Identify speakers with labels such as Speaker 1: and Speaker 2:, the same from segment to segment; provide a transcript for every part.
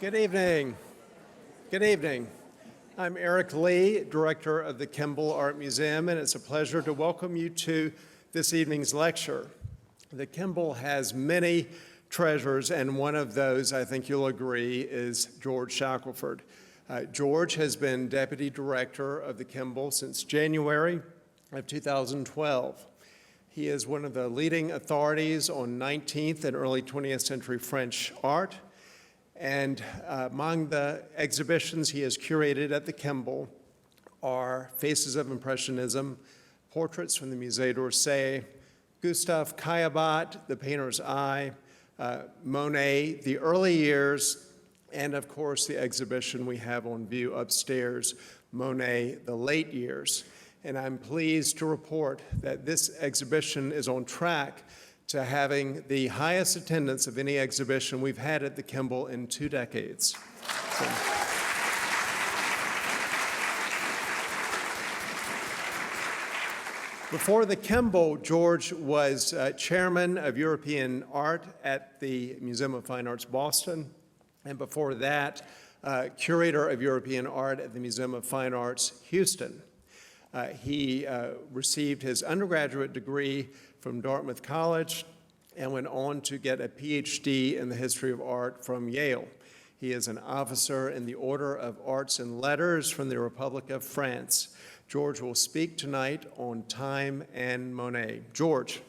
Speaker 1: Good evening. Good evening. I'm Eric Lee, Director of the Kimbell Art Museum, and it's a pleasure to welcome you to this evening's lecture. The Kimbell has many treasures, and one of those, I think you'll agree, is George Shackelford. George has been Deputy Director of the Kimbell since January of 2012. He is one of the leading authorities on 19th and early 20th century French art. And among the exhibitions he has curated at the Kimbell are Faces of Impressionism, portraits from the Musée d'Orsay, Gustave Caillebotte, The Painter's Eye, Monet, The Early Years, and of course the exhibition we have on view upstairs, Monet, The Late Years. And I'm pleased to report that this exhibition is on track to having the highest attendance of any exhibition we've had at the Kimbell in 2 decades. Before the Kimbell, George was chairman of European art at the Museum of Fine Arts, Boston, and before that, curator of European art at the Museum of Fine Arts, Houston. He received his undergraduate degree from Dartmouth College and went on to get a PhD in the history of art from Yale. He is an officer in the Order of Arts and Letters from the Republic of France. George will speak tonight on time and Monet. George.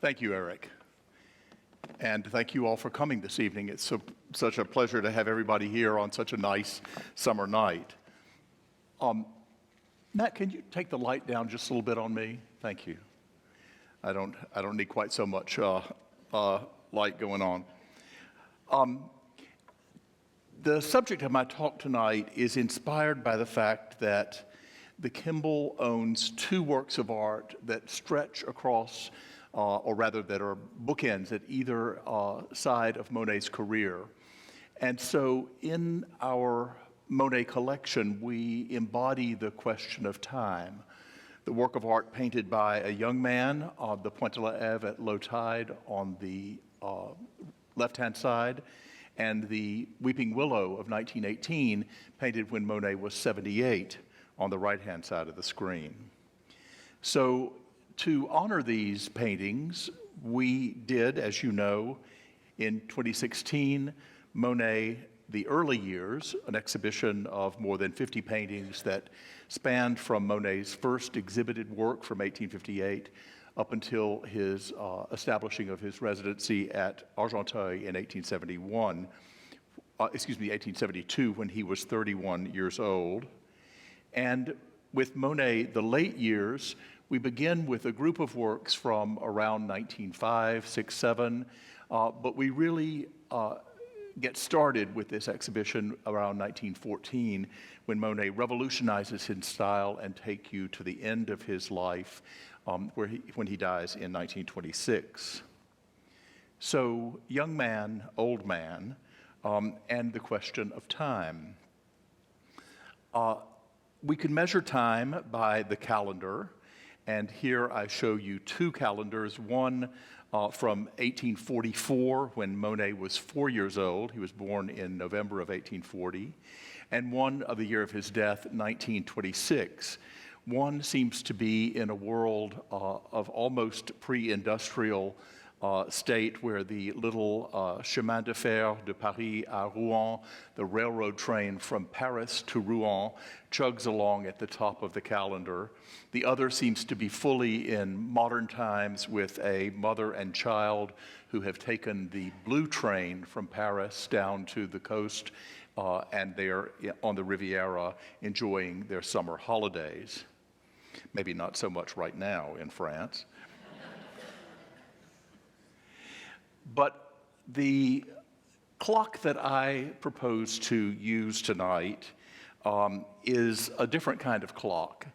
Speaker 2: Thank you, Eric. And thank you all for coming this evening. It's such a pleasure to have everybody here on such a nice summer night. Matt, can you take the light down just a little bit on me? Thank you. I don't need quite so much light going on. The subject of my talk tonight is inspired by the fact that the Kimbell owns 2 works of art that stretch across or rather that are bookends at either side of Monet's career. And so in our Monet collection, we embody the question of time. The work of art painted by a young man, the Pointe de la Hève at low tide on the left-hand side, and the Weeping Willow of 1918, painted when Monet was 78 on the right-hand side of the screen. So to honor these paintings, we did, as you know, in 2016, Monet, The Early Years, an exhibition of more than 50 paintings that spanned from Monet's first exhibited work from 1858 up until his establishing of his residency at Argenteuil in 1872, when he was 31 years old. And with Monet, The Late Years, we begin with a group of works from around 1905, 6, 7, but we really get started with this exhibition around 1914, when Monet revolutionizes his style and take you to the end of his life, when he dies in 1926. So, young man, old man, and the question of time. We can measure time by the calendar. And here I show you 2 calendars, one from 1844, when Monet was 4 years old. He was born in November of 1840. And one of the year of his death, 1926. One seems to be in a world of almost pre-industrial state, where the little chemin de fer de Paris à Rouen, the railroad train from Paris to Rouen, chugs along at the top of the calendar. The other seems to be fully in modern times, with a mother and child who have taken the blue train from Paris down to the coast, and they're on the Riviera enjoying their summer holidays. Maybe not so much right now in France. But the clock that I propose to use tonight is a different kind of clock.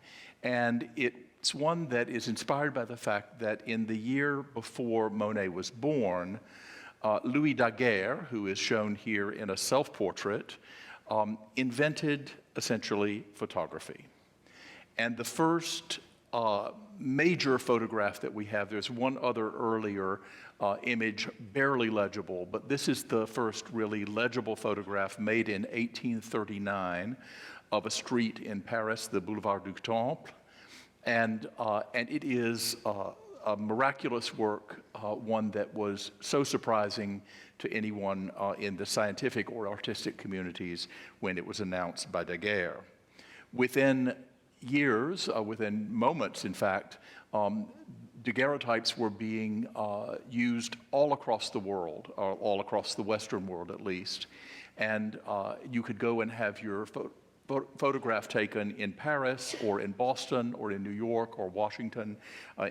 Speaker 2: And it's one that is inspired by the fact that in the year before Monet was born, Louis Daguerre, who is shown here in a self-portrait, invented, essentially, photography. And the first major photograph that we have, there's one other earlier image, barely legible, but this is the first really legible photograph made in 1839 of a street in Paris, the Boulevard du Temple. And it is a miraculous work, one that was so surprising to anyone in the scientific or artistic communities when it was announced by Daguerre. Within years, within moments, in fact, daguerreotypes were being used all across the world, all across the Western world at least. And you could go and have your photograph taken in Paris or in Boston or in New York or Washington,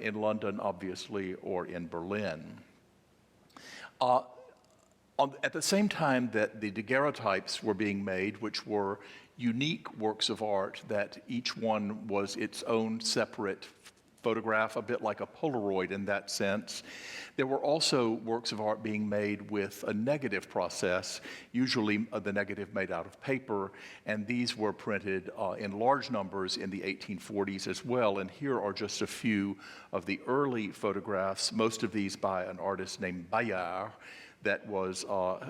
Speaker 2: in London, obviously, or in Berlin. At the same time that the daguerreotypes were being made, which were unique works of art that each one was its own separate photograph, a bit like a Polaroid in that sense, there were also works of art being made with a negative process, usually the negative made out of paper, and these were printed in large numbers in the 1840s as well. And here are just a few of the early photographs, most of these by an artist named Bayard, that was,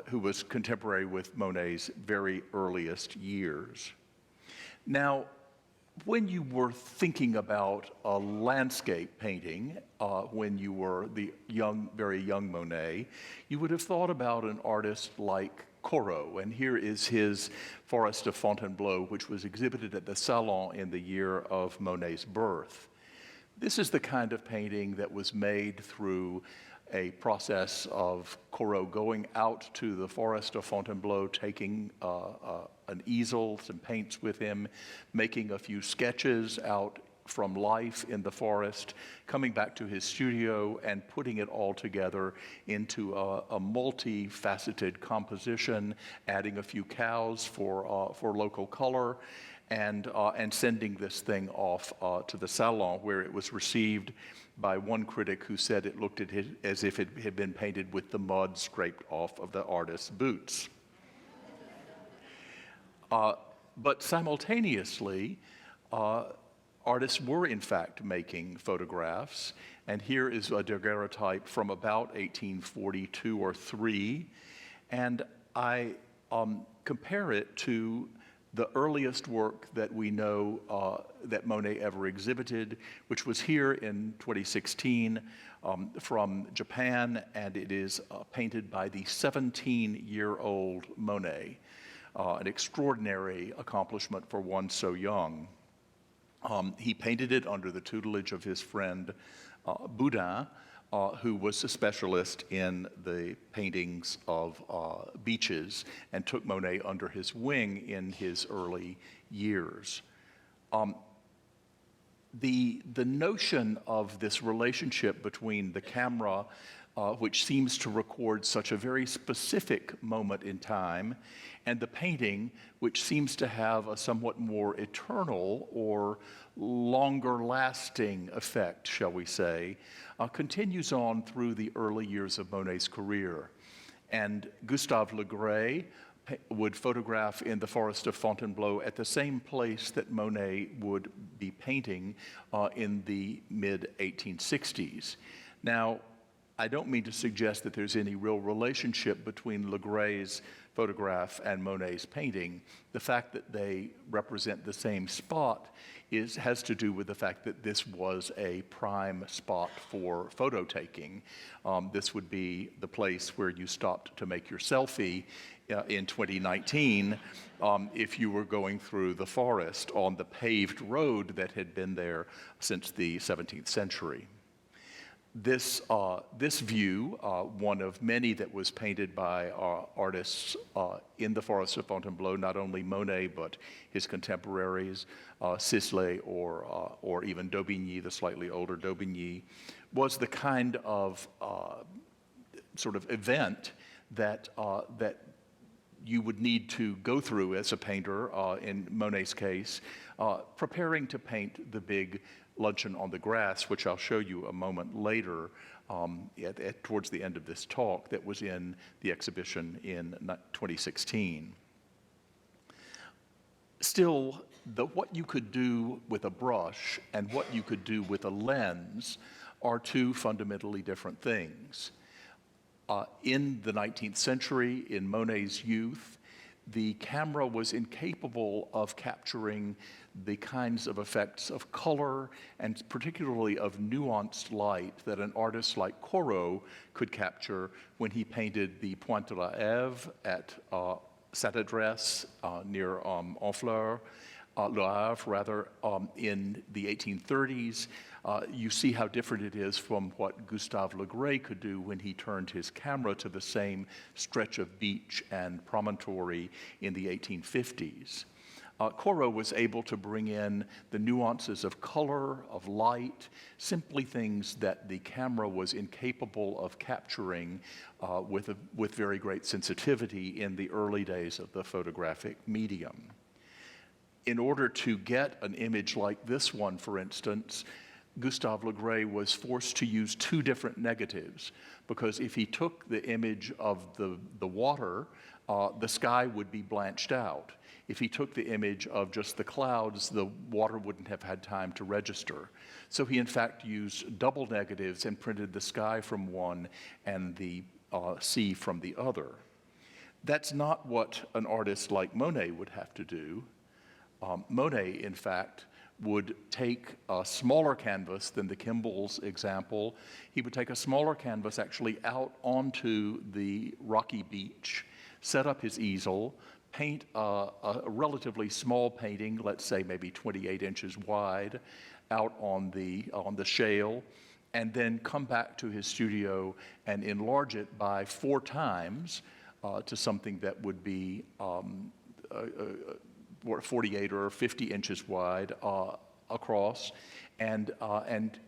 Speaker 2: who was contemporary with Monet's very earliest years. Now, when you were thinking about a landscape painting, when you were the young, very young Monet, you would have thought about an artist like Corot, and here is his Forest of Fontainebleau, which was exhibited at the Salon in the year of Monet's birth. This is the kind of painting that was made through a process of Corot going out to the Forest of Fontainebleau, taking an easel, some paints with him, making a few sketches out from life in the forest, coming back to his studio and putting it all together into a multifaceted composition, adding a few cows for local color, and sending this thing off to the Salon, where it was received by one critic who said it looked at it as if it had been painted with the mud scraped off of the artist's boots. But simultaneously, artists were in fact making photographs, and here is a daguerreotype from about 1842 or 3, and I compare it to the earliest work that we know that Monet ever exhibited, which was here in 2016 from Japan, and it is painted by the 17-year-old Monet, an extraordinary accomplishment for one so young. He painted it under the tutelage of his friend Boudin, who was a specialist in the paintings of beaches and took Monet under his wing in his early years. The notion of this relationship between the camera, which seems to record such a very specific moment in time, and the painting, which seems to have a somewhat more eternal or longer-lasting effect, shall we say, continues on through the early years of Monet's career. And Gustave Le Gray would photograph in the Forest of Fontainebleau at the same place that Monet would be painting in the mid-1860s. Now, I don't mean to suggest that there's any real relationship between Le Gray's photograph and Monet's painting. The fact that they represent the same spot has to do with the fact that this was a prime spot for photo taking. This would be the place where you stopped to make your selfie in 2019 if you were going through the forest on the paved road that had been there since the 17th century. This view, one of many that was painted by artists in the Forest of Fontainebleau, not only Monet, but his contemporaries, Sisley or even Daubigny, the slightly older Daubigny, was the kind of sort of event that you would need to go through as a painter, in Monet's case, preparing to paint the big luncheon on the grass, which I'll show you a moment later towards the end of this talk, that was in the exhibition in 2016. Still, what you could do with a brush and what you could do with a lens are two fundamentally different things. In the 19th century, in Monet's youth, the camera was incapable of capturing the kinds of effects of color and particularly of nuanced light that an artist like Corot could capture when he painted the Pointe de la Hève at Cathedrals near Honfleur, Le Havre, rather, in the 1830s. You see how different it is from what Gustave Le Gray could do when he turned his camera to the same stretch of beach and promontory in the 1850s. Corot was able to bring in the nuances of color, of light, simply things that the camera was incapable of capturing with very great sensitivity in the early days of the photographic medium. In order to get an image like this one, for instance, Gustave Le Gray was forced to use two different negatives, because if he took the image of the water, the sky would be blanched out. If he took the image of just the clouds, the water wouldn't have had time to register. So he in fact used double negatives and printed the sky from one and the sea from the other. That's not what an artist like Monet would have to do. Monet, in fact, would take a smaller canvas than the Kimball's example. He would take a smaller canvas actually out onto the rocky beach, set up his easel, paint a relatively small painting, let's say maybe 28 inches wide, out on the shale, and then come back to his studio and enlarge it by 4 times to something that would be 48 or 50 inches wide across, and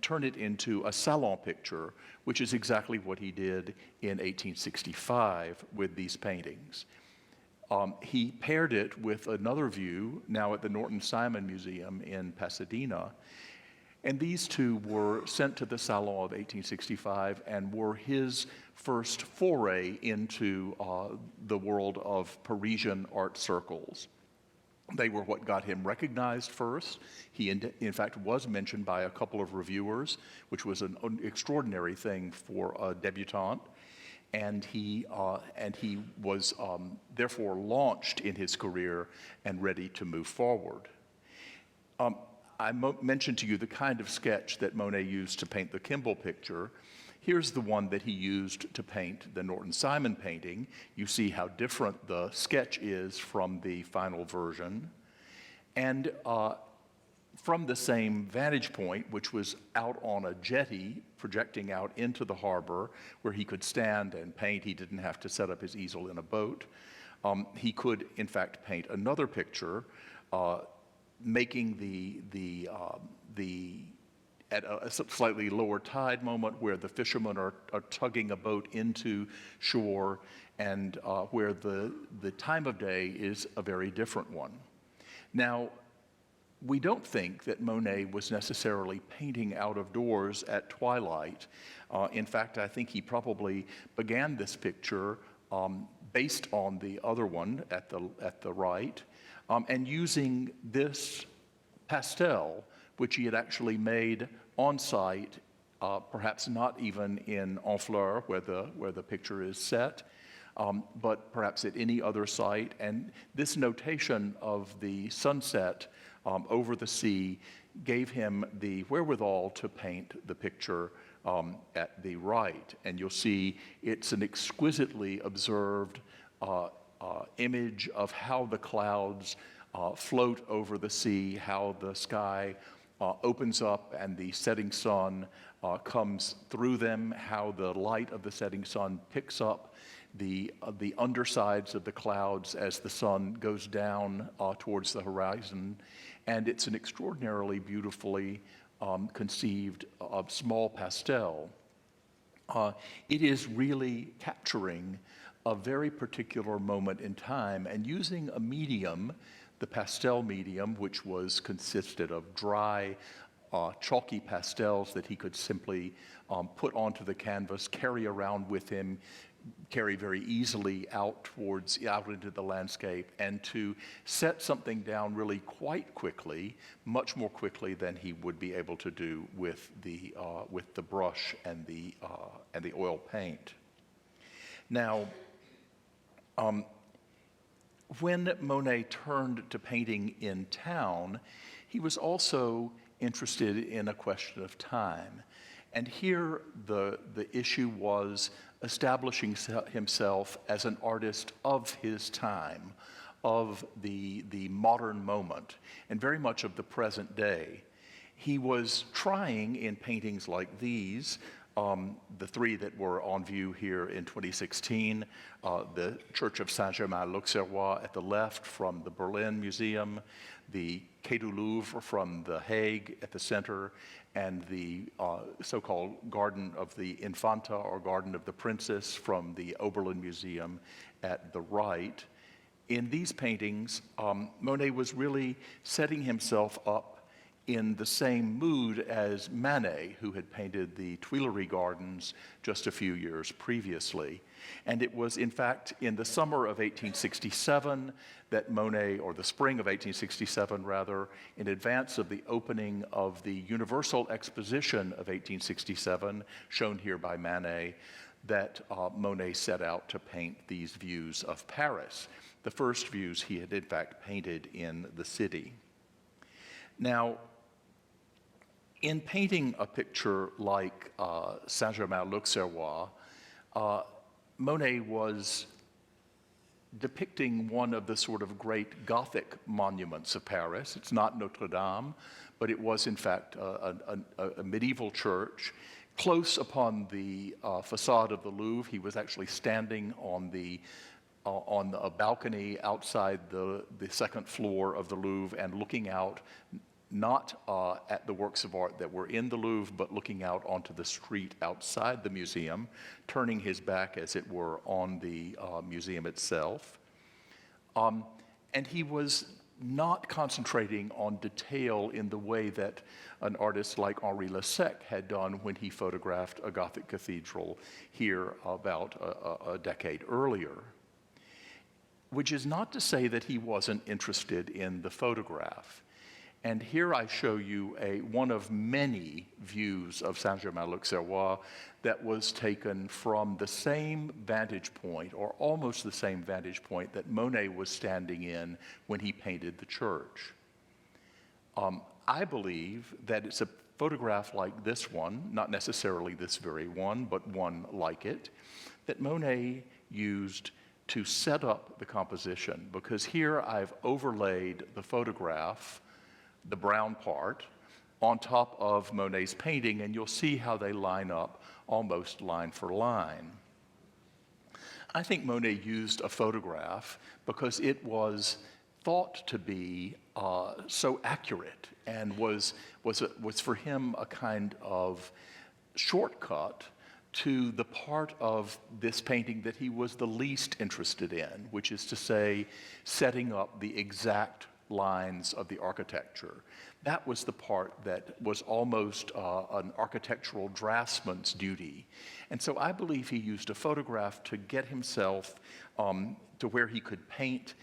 Speaker 2: turn it into a salon picture, which is exactly what he did in 1865 with these paintings. He paired it with another view, now at the Norton Simon Museum in Pasadena, and these two were sent to the Salon of 1865 and were his first foray into the world of Parisian art circles. They were what got him recognized first. He, in fact, was mentioned by a couple of reviewers, which was an extraordinary thing for a debutante. And he was therefore launched in his career and ready to move forward. I mentioned to you the kind of sketch that Monet used to paint the Kimball picture. Here's the one that he used to paint the Norton Simon painting. You see how different the sketch is from the final version. And from the same vantage point, which was out on a jetty projecting out into the harbor where he could stand and paint, he didn't have to set up his easel in a boat. He could, in fact, paint another picture, making at a slightly lower tide moment where the fishermen are tugging a boat into shore, and where the time of day is a very different one. Now, we don't think that Monet was necessarily painting out of doors at twilight. In fact, I think he probably began this picture based on the other one at the right, and using this pastel, which he had actually made on site, perhaps not even in Honfleur, where the picture is set, but perhaps at any other site. And this notation of the sunset over the sea gave him the wherewithal to paint the picture at the right. And you'll see it's an exquisitely observed image of how the clouds float over the sea, how the sky opens up and the setting sun comes through them, how the light of the setting sun picks up the undersides of the clouds as the sun goes down towards the horizon. And it's an extraordinarily beautifully conceived small pastel. It is really capturing a very particular moment in time and using a medium, the pastel medium, which consisted of dry, chalky pastels that he could simply put onto the canvas, carry around with him, carry very easily out into the landscape, and to set something down really quite quickly, much more quickly than he would be able to do with the brush and the oil paint. Now, when Monet turned to painting in town, he was also interested in a question of time. And here the issue was establishing himself as an artist of his time, of the modern moment, and very much of the present day. He was trying in paintings like these, the three that were on view here in 2016, the Church of Saint-Germain-l'Auxerrois at the left from the Berlin Museum, the Quai du Louvre from The Hague at the center, and the so-called Garden of the Infanta or Garden of the Princess from the Oberlin Museum at the right. In these paintings, Monet was really setting himself up in the same mood as Manet, who had painted the Tuileries Gardens just a few years previously. And it was, in fact, in the summer of 1867 that Monet, or the spring of 1867 rather, in advance of the opening of the Universal Exposition of 1867, shown here by Manet, that Monet set out to paint these views of Paris, the first views he had in fact painted in the city. Now, in painting a picture like Saint-Germain-l'Auxerrois, Monet was depicting one of the sort of great Gothic monuments of Paris. It's not Notre Dame, but it was in fact a medieval church. Close upon the facade of the Louvre, he was actually standing on a balcony outside the second floor of the Louvre and looking out, not at the works of art that were in the Louvre, but looking out onto the street outside the museum, turning his back, as it were, on the museum itself. And he was not concentrating on detail in the way that an artist like Henri Lessec had done when he photographed a Gothic cathedral here about a decade earlier. Which is not to say that he wasn't interested in the photograph. And here I show you one of many views of Saint-Germain-l'Auxerrois that was taken from the same vantage point, or almost the same vantage point, that Monet was standing in when he painted the church. I believe that it's a photograph like this one, not necessarily this very one, but one like it, that Monet used to set up the composition, because here I've overlaid the photograph, the brown part, on top of Monet's painting, and you'll see how they line up almost line for line. I think Monet used a photograph because it was thought to be so accurate, and was for him a kind of shortcut to the part of this painting that he was the least interested in, which is to say, setting up the exact lines of the architecture. That was the part that was almost an architectural draftsman's duty. And so I believe he used a photograph to get himself to where he could paint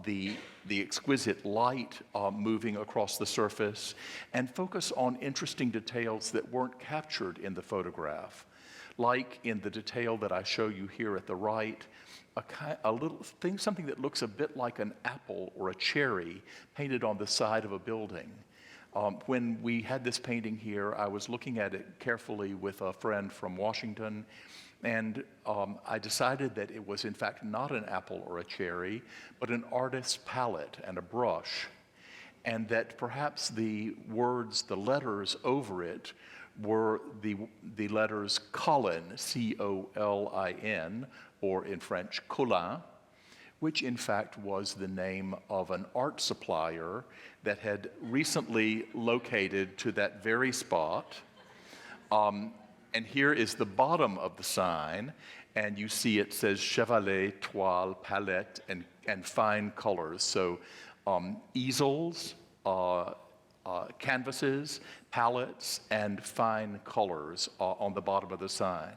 Speaker 2: the exquisite light moving across the surface and focus on interesting details that weren't captured in the photograph. Like in the detail that I show you here at the right, a little thing, something that looks a bit like an apple or a cherry painted on the side of a building. When we had this painting here, I was looking at it carefully with a friend from Washington, and I decided that it was in fact not an apple or a cherry, but an artist's palette and a brush, and that perhaps the words, the letters over it, were the letters Colin, C-O-L-I-N, or in French, Colin, which in fact was the name of an art supplier that had recently located to that very spot. And here is the bottom of the sign, and you see it says Chevalet, Toile, Palette, and fine colors. So easels, canvases, palettes, and fine colors on the bottom of the sign.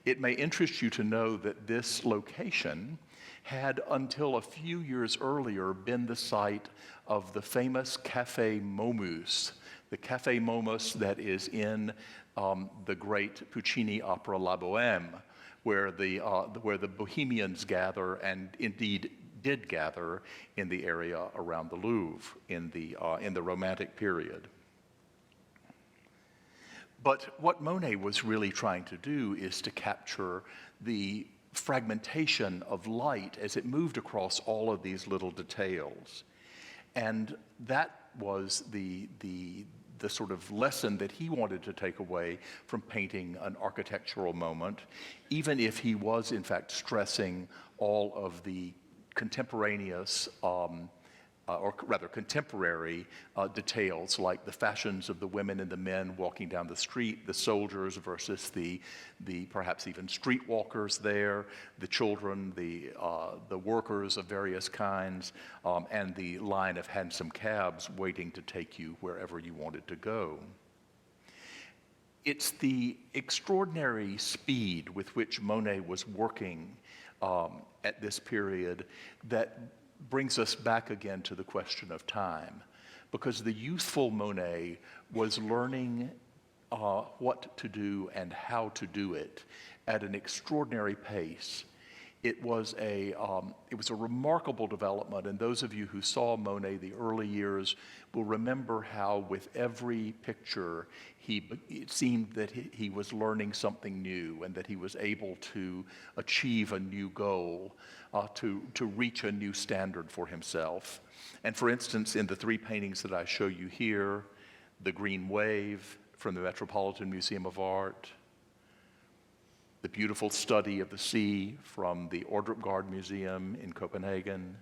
Speaker 2: It may interest you to know that this location had, until a few years earlier, been the site of the famous Café Momus, the Café Momus that is in the great Puccini opera La Bohème, where the Bohemians gather, and indeed did gather in the area around the Louvre in the Romantic period. But what Monet was really trying to do is to capture the fragmentation of light as it moved across all of these little details. And that was the sort of lesson that he wanted to take away from painting an architectural moment, even if he was in fact stressing all of the contemporaneous or rather contemporary details, like the fashions of the women and the men walking down the street, the soldiers versus the perhaps even streetwalkers there, the children, the workers of various kinds, and the line of handsome cabs waiting to take you wherever you wanted to go. It's the extraordinary speed with which Monet was working at this period that brings us back again to the question of time, because the youthful Monet was learning what to do and how to do it at an extraordinary pace. It was a remarkable development, and those of you who saw Monet the early years will remember how with every picture it seemed that he was learning something new, and that he was able to achieve a new goal, to reach a new standard for himself. And for instance, in the three paintings that I show you here, the Green Wave from the Metropolitan Museum of Art, the beautiful study of the sea from the Overgrown Museum in Copenhagen,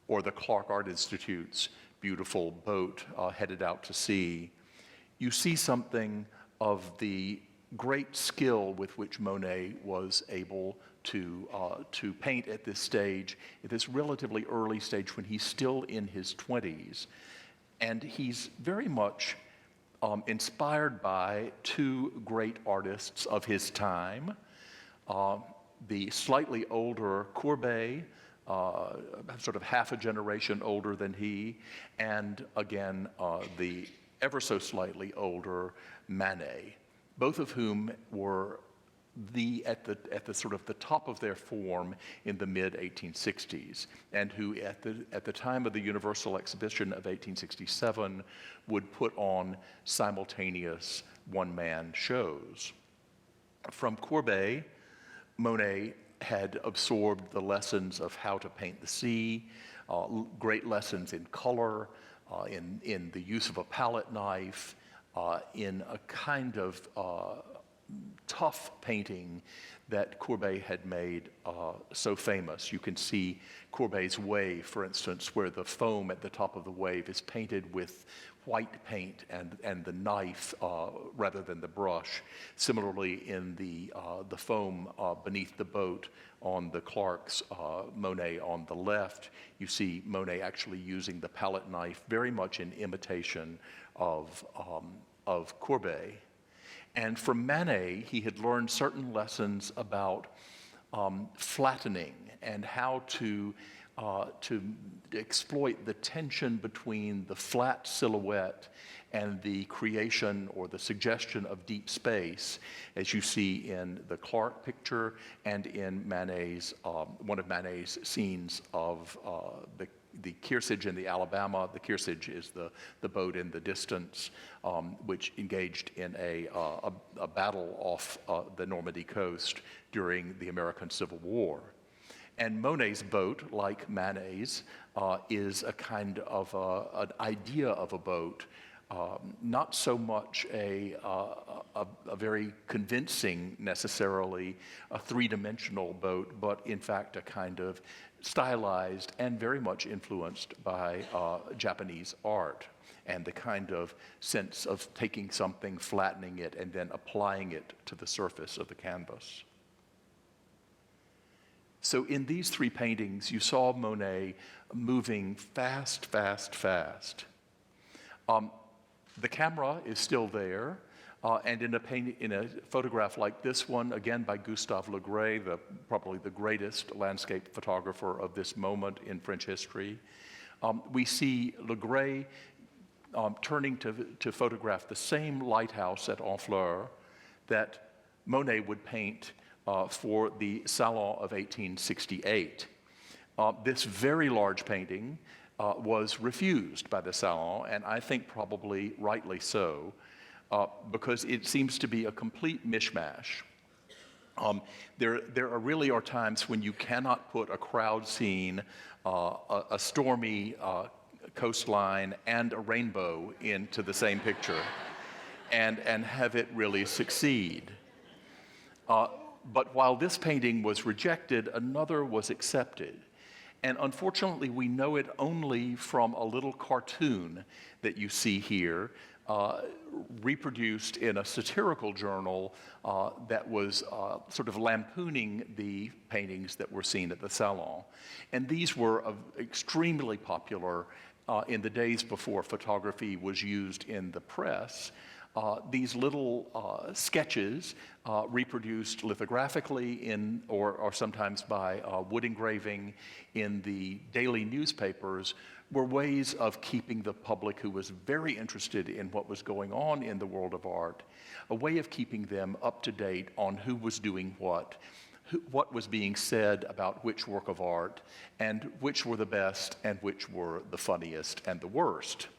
Speaker 2: or the Clark Art Institute's beautiful boat headed out to sea, you see something of the great skill with which Monet was able to paint at this stage, at this relatively early stage when he's still in his 20s. And he's very much inspired by two great artists of his time, the slightly older Courbet, sort of half a generation older than he, and again, the ever so slightly older Manet, both of whom were at the sort of the top of their form in the mid-1860s, and who at the time of the Universal Exhibition of 1867 would put on simultaneous one-man shows. From Courbet, Monet had absorbed the lessons of how to paint the sea, great lessons in color, in the use of a palette knife, in a kind of tough painting that Courbet had made so famous. You can see Courbet's wave, for instance, where the foam at the top of the wave is painted with white paint and the knife rather than the brush. Similarly, in the foam beneath the boat on the Clark's Monet on the left, you see Monet actually using the palette knife very much in imitation of Courbet. And from Manet, he had learned certain lessons about flattening and how to exploit the tension between the flat silhouette and the creation or the suggestion of deep space, as you see in the Clark picture and in Manet's, one of Manet's scenes of the Kearsarge in the Alabama. The Kearsarge is the boat in the distance, which engaged in a battle off the Normandy coast during the American Civil War. And Monet's boat, like Manet's, is a kind of an idea of a boat, not so much a very convincing, necessarily, a three-dimensional boat, but in fact a kind of stylized and very much influenced by Japanese art, and the kind of sense of taking something, flattening it, and then applying it to the surface of the canvas. So in these three paintings, you saw Monet moving fast, fast, fast. The camera is still there. And in a photograph like this one, again by Gustave Le Gray, probably the greatest landscape photographer of this moment in French history, we see Le Gray turning to photograph the same lighthouse at Honfleur that Monet would paint for the Salon of 1868. This very large painting was refused by the Salon, and I think probably rightly so, because it seems to be a complete mishmash. There really are times when you cannot put a crowd scene, a stormy coastline, and a rainbow into the same picture and have it really succeed. But while this painting was rejected, another was accepted. And unfortunately, we know it only from a little cartoon that you see here, reproduced in a satirical journal that was sort of lampooning the paintings that were seen at the Salon. And these were extremely popular in the days before photography was used in the press. These little sketches reproduced lithographically or sometimes by wood engraving in the daily newspapers were ways of keeping the public who was very interested in what was going on in the world of art, a way of keeping them up to date on who was doing what was being said about which work of art, and which were the best and which were the funniest and the worst.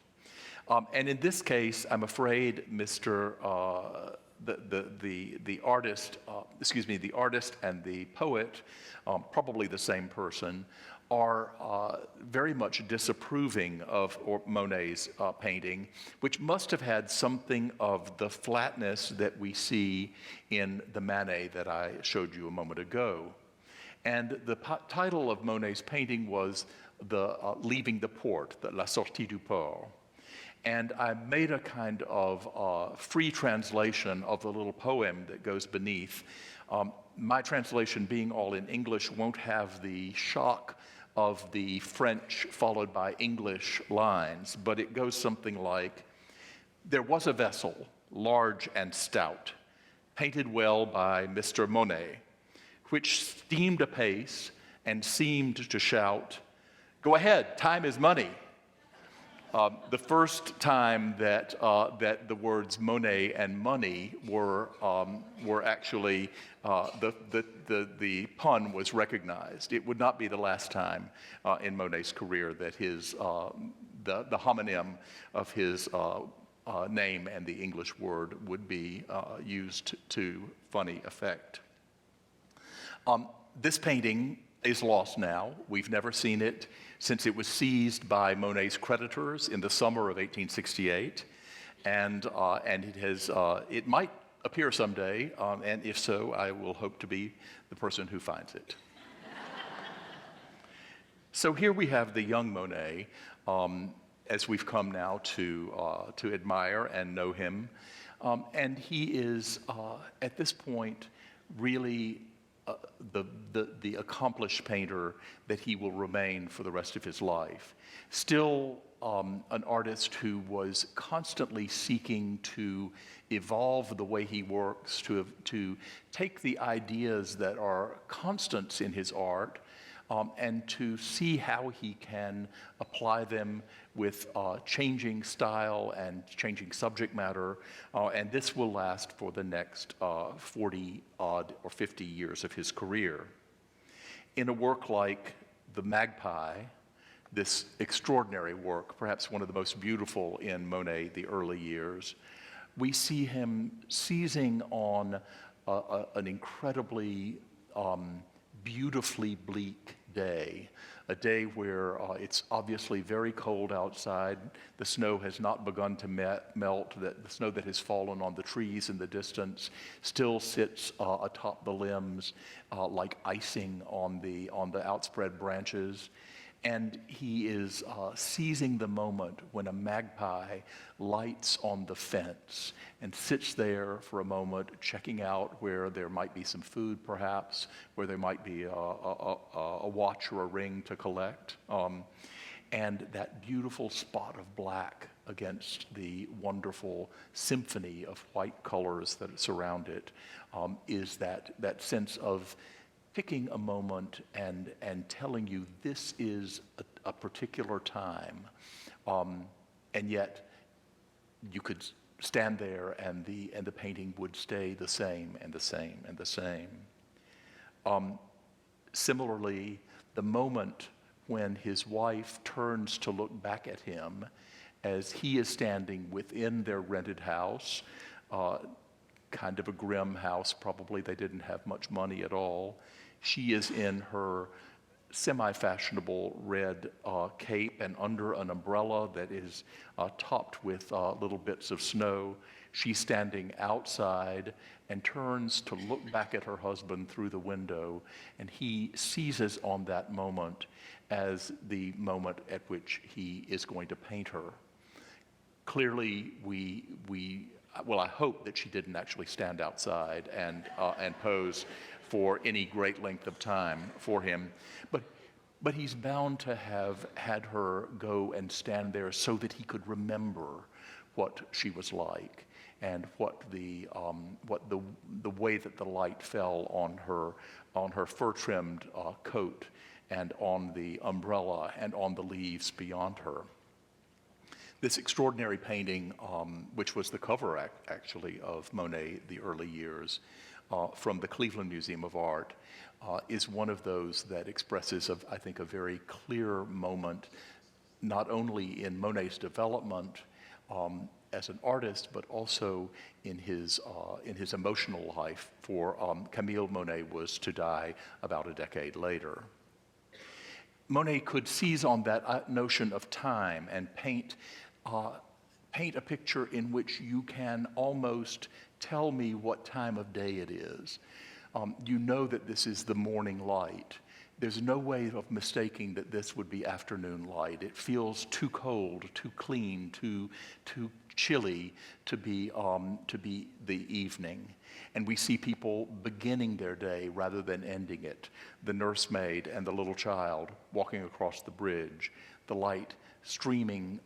Speaker 2: And in this case, I'm afraid the artist, the artist and the poet, probably the same person, are very much disapproving of Monet's painting, which must have had something of the flatness that we see in the Manet that I showed you a moment ago. And the title of Monet's painting was Leaving the Port, La Sortie du Port. And I made a kind of free translation of the little poem that goes beneath. My translation, being all in English, won't have the shock of the French followed by English lines, but it goes something like, there was a vessel, large and stout, painted well by Mr. Monet, which steamed apace and seemed to shout, "Go ahead, time is money." The first time that the words Monet and money were actually the pun was recognized. It would not be the last time in Monet's career that the homonym of his name and the English word would be used to funny effect. This painting is lost now. We've never seen it since it was seized by Monet's creditors in the summer of 1868, and it might appear someday, and if so, I will hope to be the person who finds it. So here we have the young Monet, as we've come now to admire and know him, and he is at this point really the accomplished painter that he will remain for the rest of his life. Still an artist who was constantly seeking to evolve the way he works, to take the ideas that are constants in his art and to see how he can apply them with changing style and changing subject matter, and this will last for the next 40-odd or 50 years of his career. In a work like The Magpie, this extraordinary work, perhaps one of the most beautiful in Monet the early years, we see him seizing on an incredibly beautifully bleak day, a day where it's obviously very cold outside. The snow has not begun to melt. The snow that has fallen on the trees in the distance still sits atop the limbs like icing on the outspread branches. And he is seizing the moment when a magpie lights on the fence and sits there for a moment, checking out where there might be some food, perhaps, where there might be a watch or a ring to collect. and that beautiful spot of black against the wonderful symphony of white colors that surround it is that sense of picking a moment and telling you this is a particular time, and yet you could stand there and the painting would stay the same and the same and the same. Similarly, the moment when his wife turns to look back at him as he is standing within their rented house, kind of a grim house, probably they didn't have much money at all. She is in her semi-fashionable red cape and under an umbrella that is topped with little bits of snow. She's standing outside and turns to look back at her husband through the window, and he seizes on that moment as the moment at which he is going to paint her. Clearly, well, I hope that she didn't actually stand outside and pose for any great length of time for him, but he's bound to have had her go and stand there so that he could remember what she was like and what the way that the light fell on her fur-trimmed coat and on the umbrella and on the leaves beyond her. This extraordinary painting, which was the cover actually of Monet, the early years, from the Cleveland Museum of Art, is one of those that expresses, I think, a very clear moment, not only in Monet's development as an artist, but also in his emotional life. For Camille Monet was to die about a decade later. Monet could seize on that notion of time and paint a picture in which you can almost tell me what time of day it is. You know that this is the morning light. There's no way of mistaking that this would be afternoon light. It feels too cold, too clean, too chilly to be the evening. And we see people beginning their day rather than ending it. The nursemaid and the little child walking across the bridge, the light streaming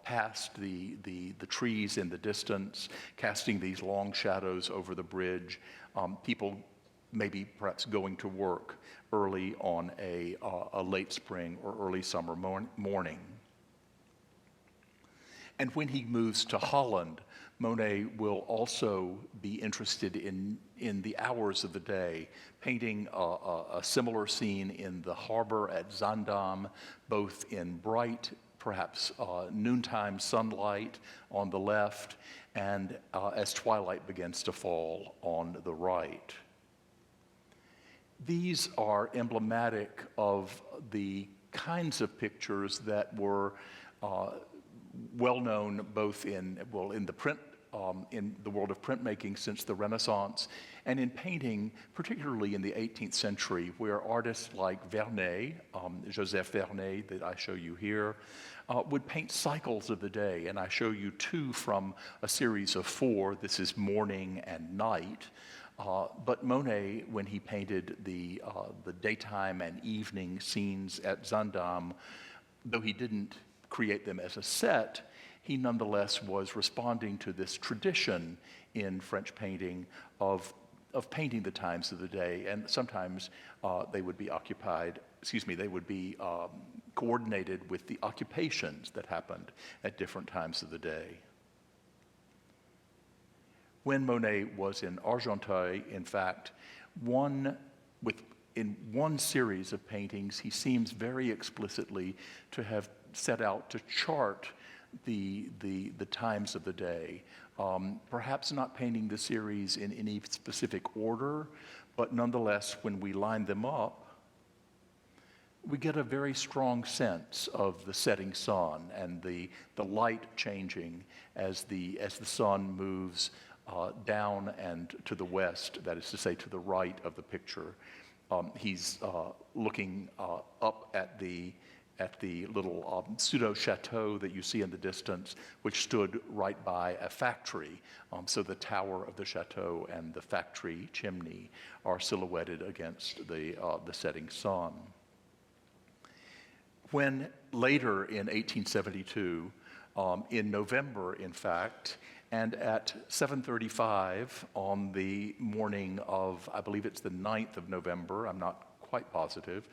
Speaker 2: past the trees in the distance, casting these long shadows over the bridge. People maybe perhaps going to work early on a late spring or early summer morning. And when he moves to Holland, Monet will also be interested in the hours of the day, painting a similar scene in the harbor at Zaandam, both in bright, perhaps noontime sunlight on the left, and as twilight begins to fall on the right. These are emblematic of the kinds of pictures that were well known both in the print, in the world of printmaking since the Renaissance, and in painting, particularly in the 18th century, where artists like Vernet, Joseph Vernet, that I show you here, would paint cycles of the day. And I show you two from a series of 4. This is morning and night. But Monet, when he painted the daytime and evening scenes at Zaandam, though he didn't create them as a set, he nonetheless was responding to this tradition in French painting of painting the times of the day, and sometimes they would be coordinated with the occupations that happened at different times of the day. When Monet was in Argenteuil, in fact, in one series of paintings, he seems very explicitly to have set out to chart the times of the day. Perhaps not painting the series in any specific order, but nonetheless, when we line them up, we get a very strong sense of the setting sun and the light changing as the sun moves down and to the west, that is to say, to the right of the picture. He's looking up at the little pseudo-chateau that you see in the distance, which stood right by a factory. So the tower of the chateau and the factory chimney are silhouetted against the setting sun. when later in 1872, in November, in fact, and at 7:35 on the morning of, I believe it's the 9th of November, I'm not quite positive,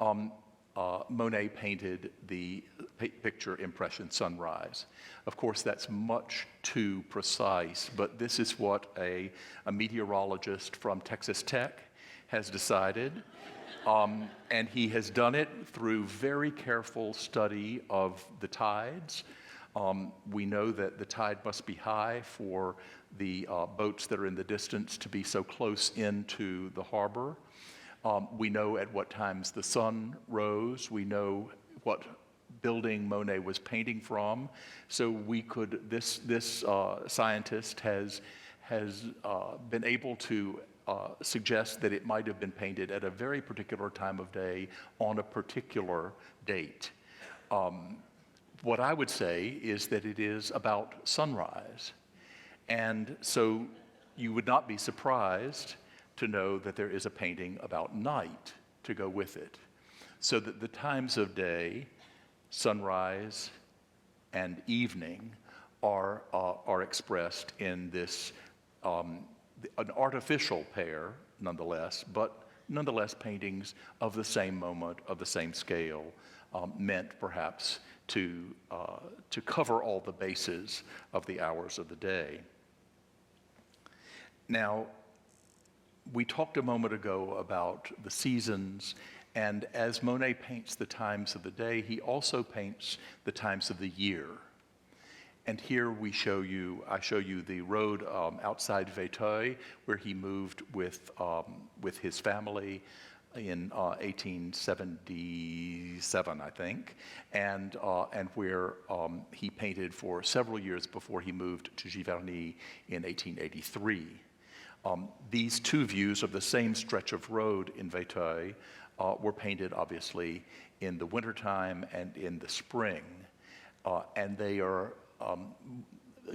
Speaker 2: Monet painted the picture Impression Sunrise. Of course, that's much too precise, but this is what a meteorologist from Texas Tech has decided. And he has done it through very careful study of the tides. We know that the tide must be high for the boats that are in the distance to be so close into the harbor. We know at what times the sun rose. We know what building Monet was painting from. So we could, this scientist has been able to suggest that it might have been painted at a very particular time of day on a particular date. What I would say is that it is about sunrise. And so you would not be surprised to know that there is a painting about night to go with it. So that the times of day, sunrise and evening, are expressed in this an artificial pair, nonetheless, but nonetheless paintings of the same moment, of the same scale, meant perhaps to cover all the bases of the hours of the day. Now, we talked a moment ago about the seasons, and as Monet paints the times of the day, he also paints the times of the year. And here I show you the road outside Vétheuil, where he moved with his family in 1877, I think, and where he painted for several years before he moved to Giovani in 1883. These two views of the same stretch of road in Vétheuil were painted, obviously, in the wintertime and in the spring, and they are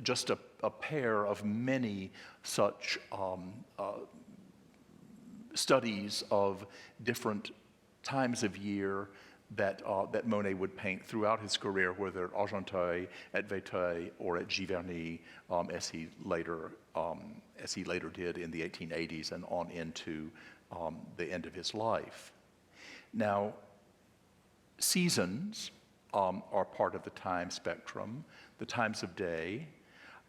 Speaker 2: just a pair of many such studies of different times of year that Monet would paint throughout his career, whether at Argenteuil, at Vétheuil, or at Giovani, as he later did in the 1880s and on into the end of his life. Now, seasons are part of the time spectrum, the times of day,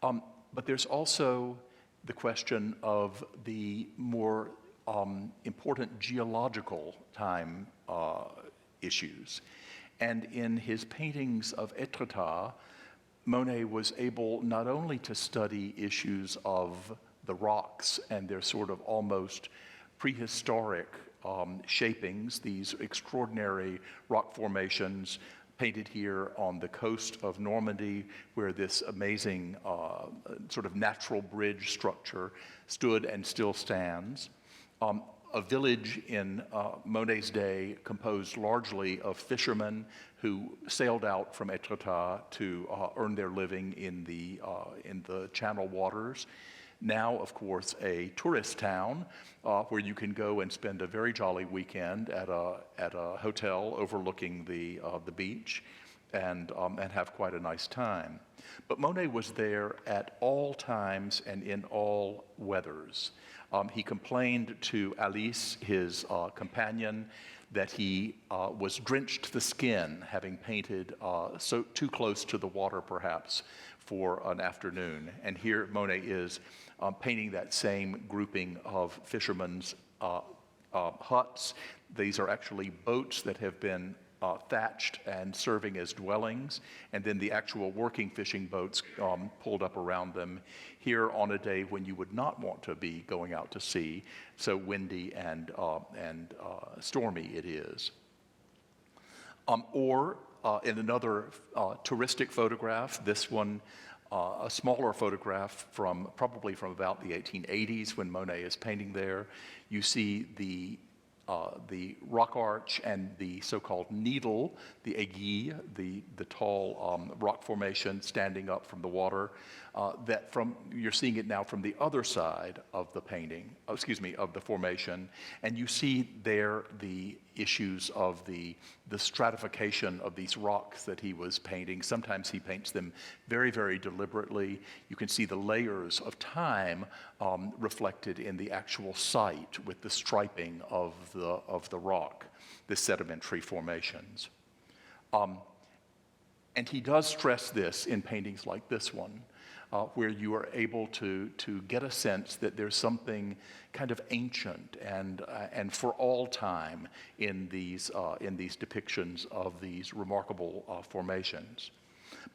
Speaker 2: but there's also the question of the more important geological time issues. And in his paintings of Etretat, Monet was able not only to study issues of the rocks and their sort of almost prehistoric shapings, these extraordinary rock formations painted here on the coast of Normandy, where this amazing sort of natural bridge structure stood and still stands. A village in Monet's day composed largely of fishermen who sailed out from Etretat to earn their living in the Channel waters. Now, of course, a tourist town where you can go and spend a very jolly weekend at a hotel overlooking the beach and have quite a nice time. But Monet was there at all times and in all weathers. He complained to Alice, his companion, that he was drenched to the skin, having painted so too close to the water, perhaps, for an afternoon. And here Monet is painting that same grouping of fishermen's huts. These are actually boats that have been thatched and serving as dwellings, and then the actual working fishing boats pulled up around them here on a day when you would not want to be going out to sea, so windy and stormy it is. Or in another touristic photograph, this one a smaller photograph probably from about the 1880s when Monet is painting there, you see the rock arch and the so-called needle, the aiguille, the tall rock formation standing up from the water. You're seeing it now from the other side of the painting, of the formation, and you see there the issues of the the stratification of these rocks that he was painting. Sometimes he paints them very, very deliberately. You can see the layers of time reflected in the actual site with the striping of the rock, the sedimentary formations. And he does stress this in paintings like this one, where you are able to get a sense that there's something kind of ancient and for all time in these depictions of these remarkable formations.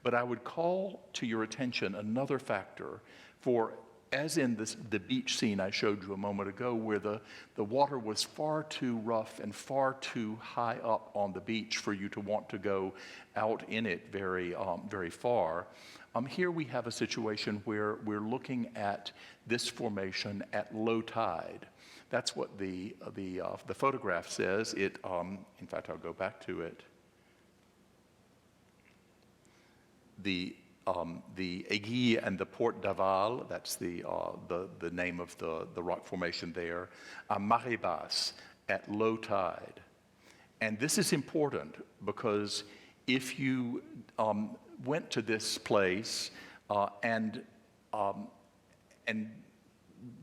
Speaker 2: But I would call to your attention another factor for, as in the beach scene I showed you a moment ago, where the water was far too rough and far too high up on the beach for you to want to go out in it very far. Here we have a situation where we're looking at this formation at low tide. That's what the photograph says. It, in fact, I'll go back to it. The Aiguille and the Port d'Aval, that's the name of the rock formation there, marée basse, at low tide. And this is important because if you went to this place and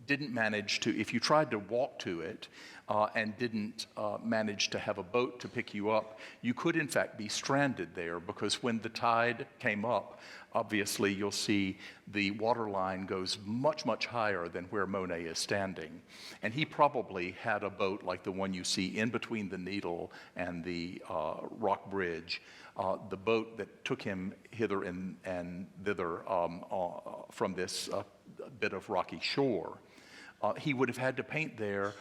Speaker 2: didn't manage to, if you tried to walk to it and didn't manage to have a boat to pick you up, you could in fact be stranded there, because when the tide came up, obviously you'll see the water line goes much, much higher than where Monet is standing. And he probably had a boat like the one you see in between the Needle and the rock bridge, the boat that took him hither and thither from this bit of rocky shore. He would have had to paint there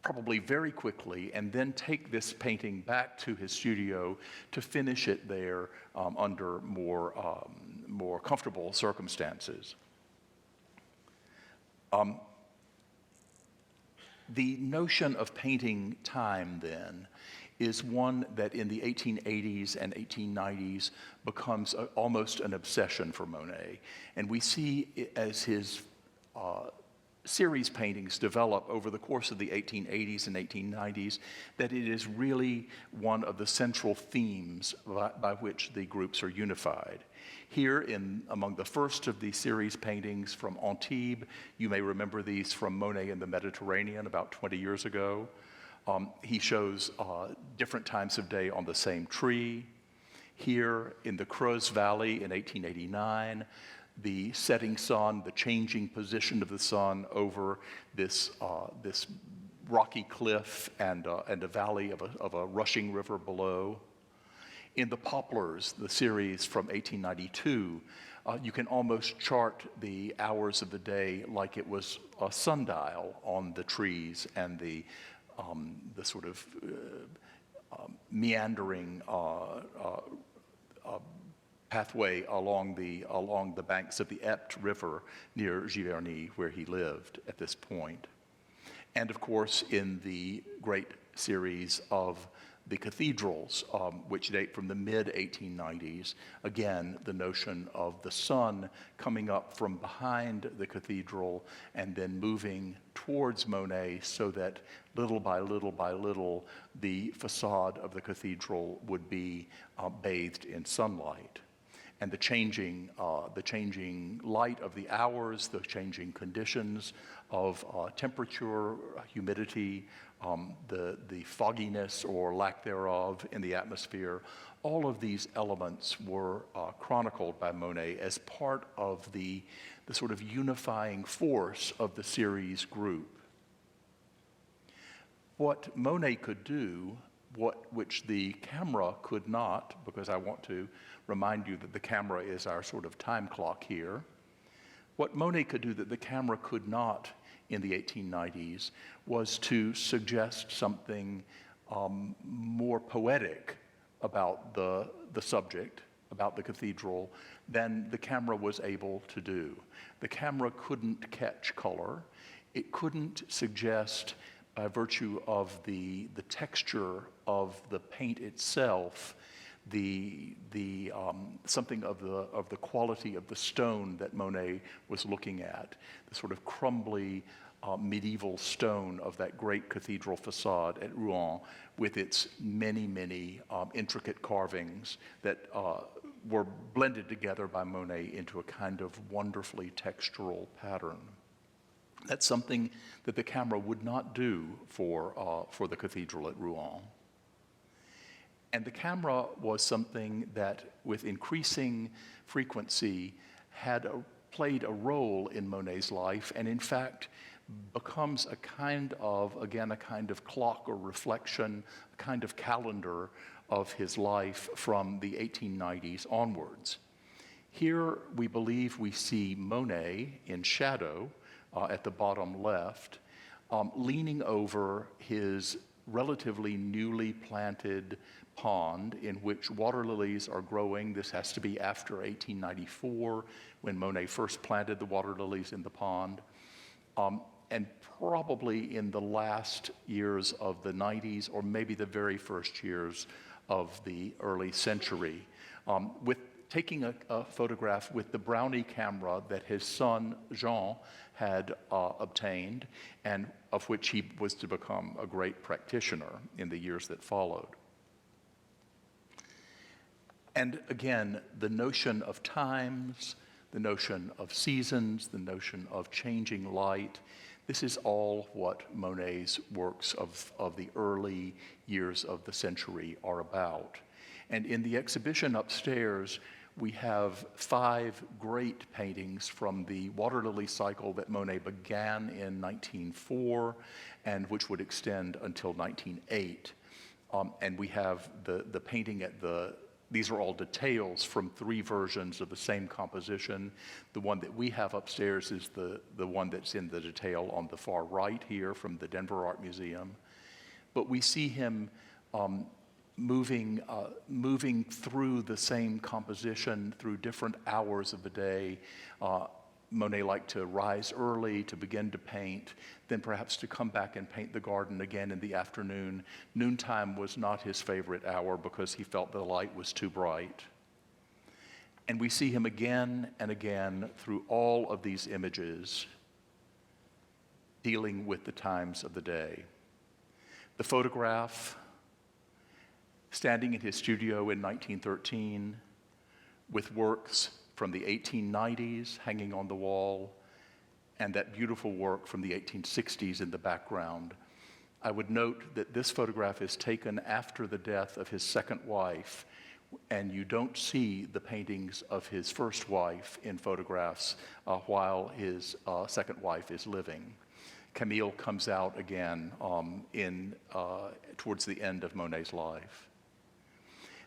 Speaker 2: probably very quickly, and then take this painting back to his studio to finish it there under more comfortable circumstances. The notion of painting time, then, is one that in the 1880s and 1890s becomes almost an obsession for Monet. And we see it as his series paintings develop over the course of the 1880s and 1890s, that it is really one of the central themes by which the groups are unified. Here, among the first of the series paintings from Antibes, you may remember these from Monet in the Mediterranean about 20 years ago. He shows different times of day on the same tree. Here in the Creuse Valley in 1889, the setting sun, the changing position of the sun over this rocky cliff and a valley of a rushing river below. In the Poplars, the series from 1892, you can almost chart the hours of the day like it was a sundial on the trees and the sort of meandering pathway along the banks of the Epte River near Giovani, where he lived at this point. And of course, in the great series of the cathedrals, which date from the mid-1890s, again, the notion of the sun coming up from behind the cathedral and then moving towards Monet, so that little by little by little, the facade of the cathedral would be bathed in sunlight. And the changing light of the hours, the changing conditions of temperature, humidity, the fogginess or lack thereof in the atmosphere, all of these elements were chronicled by Monet as part of the sort of unifying force of the series group. What Monet could do, which the camera could not, because I want to remind you that the camera is our sort of time clock here. What Monet could do that the camera could not in the 1890s was to suggest something more poetic about the subject, about the cathedral, than the camera was able to do. The camera couldn't catch color. It couldn't suggest, by virtue of the texture of the paint itself, something of the quality of the stone that Monet was looking at, the sort of crumbly, medieval stone of that great cathedral facade at Rouen with its many, many intricate carvings that were blended together by Monet into a kind of wonderfully textural pattern. That's something that the camera would not do for the cathedral at Rouen. And the camera was something that, with increasing frequency, played a role in Monet's life, and in fact becomes a kind of clock or reflection, a kind of calendar of his life from the 1890s onwards. Here we believe we see Monet in shadow at the bottom left, leaning over his relatively newly planted pond in which water lilies are growing. This has to be after 1894, when Monet first planted the water lilies in the pond, and probably in the last years of the 90s, or maybe the very first years of the early century, with taking a photograph with the Brownie camera that his son Jean had obtained, and of which he was to become a great practitioner in the years that followed. And again, the notion of times, the notion of seasons, the notion of changing light, this is all what Monet's works of the early years of the century are about. And in the exhibition upstairs, we have 5 great paintings from the water lily cycle that Monet began in 1904 and which would extend until 1908. And we have the painting these are all details from 3 versions of the same composition. The one that we have upstairs is the one that's in the detail on the far right here from the Denver Art Museum. But we see him moving through the same composition through different hours of the day. Monet liked to rise early to begin to paint, then perhaps to come back and paint the garden again in the afternoon. Noontime was not his favorite hour because he felt the light was too bright. And we see him again and again through all of these images dealing with the times of the day. The photograph standing in his studio in 1913 with works from the 1890s hanging on the wall, and that beautiful work from the 1860s in the background. I would note that this photograph is taken after the death of his second wife, and you don't see the paintings of his first wife in photographs while his second wife is living. Camille comes out again towards the end of Monet's life.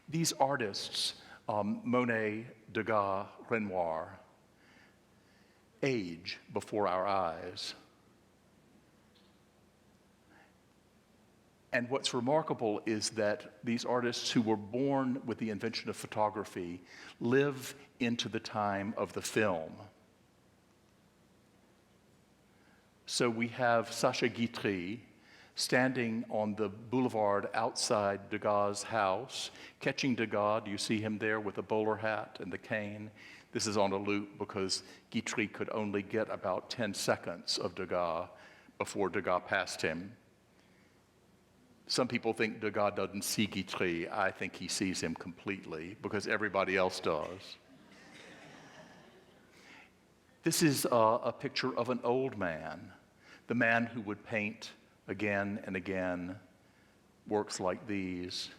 Speaker 2: These artists, Monet, Degas, Renoir, age before our eyes. And what's remarkable is that these artists who were born with the invention of photography live into the time of the film. So we have Sacha Guitry standing on the boulevard outside Degas' house, catching Degas. You see him there with a bowler hat and the cane. This is on a loop because Guitry could only get about 10 seconds of Degas before Degas passed him. Some people think Degas doesn't see Guitry. I think he sees him completely because everybody else does. This is a picture of an old man, the man who would paint again and again works like these,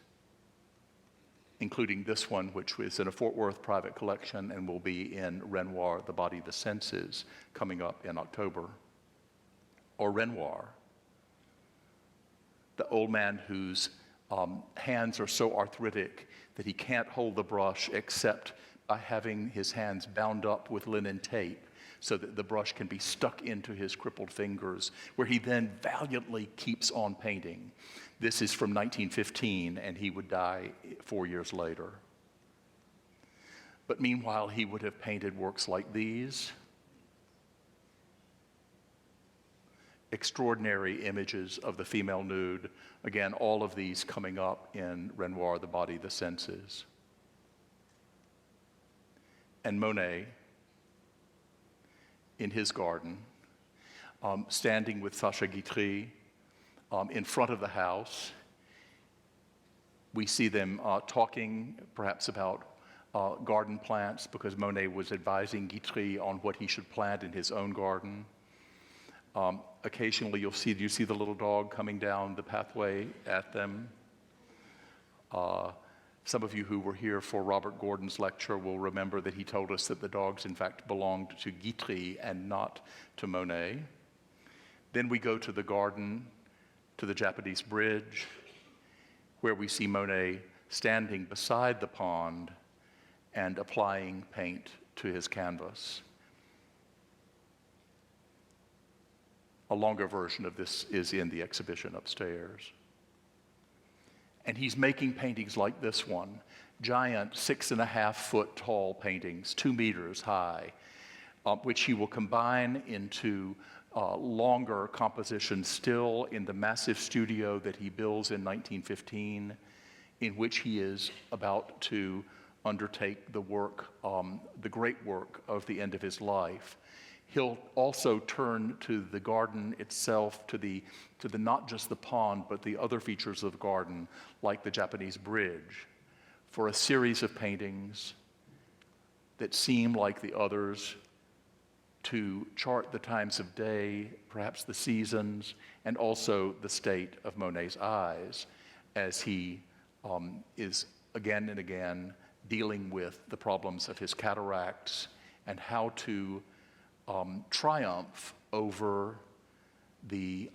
Speaker 2: including this one, which was in a Fort Worth private collection and will be in Renoir, The Body, the Senses, coming up in October. Or Renoir, the old man whose hands are so arthritic that he can't hold the brush except by having his hands bound up with linen tape so that the brush can be stuck into his crippled fingers, where he then valiantly keeps on painting. This is from 1915, and he would die 4 years later. But meanwhile, he would have painted works like these. Extraordinary images of the female nude. Again, all of these coming up in Renoir, The Body, the Senses. And Monet, in his garden. standing with Sacha Guitry in front of the house. We see them talking perhaps about garden plants, because Monet was advising Guitry on what he should plant in his own garden. Occasionally you see the little dog coming down the pathway at them. Some of you who were here for Robert Gordon's lecture will remember that he told us that the dogs in fact belonged to Guitry and not to Monet. Then we go to the garden, to the Japanese bridge, where we see Monet standing beside the pond and applying paint to his canvas. A longer version of this is in the exhibition upstairs. And he's making paintings like this one, giant 6.5-foot tall paintings, 2 meters high, which he will combine into longer compositions still in the massive studio that he builds in 1915, in which he is about to undertake the work, the great work of the end of his life. He'll also turn to the garden itself, to the not just the pond, but the other features of the garden, like the Japanese bridge, for a series of paintings that seem like the others, to chart the times of day, perhaps the seasons, and also the state of Monet's eyes as he is again and again dealing with the problems of his cataracts and how to triumph over the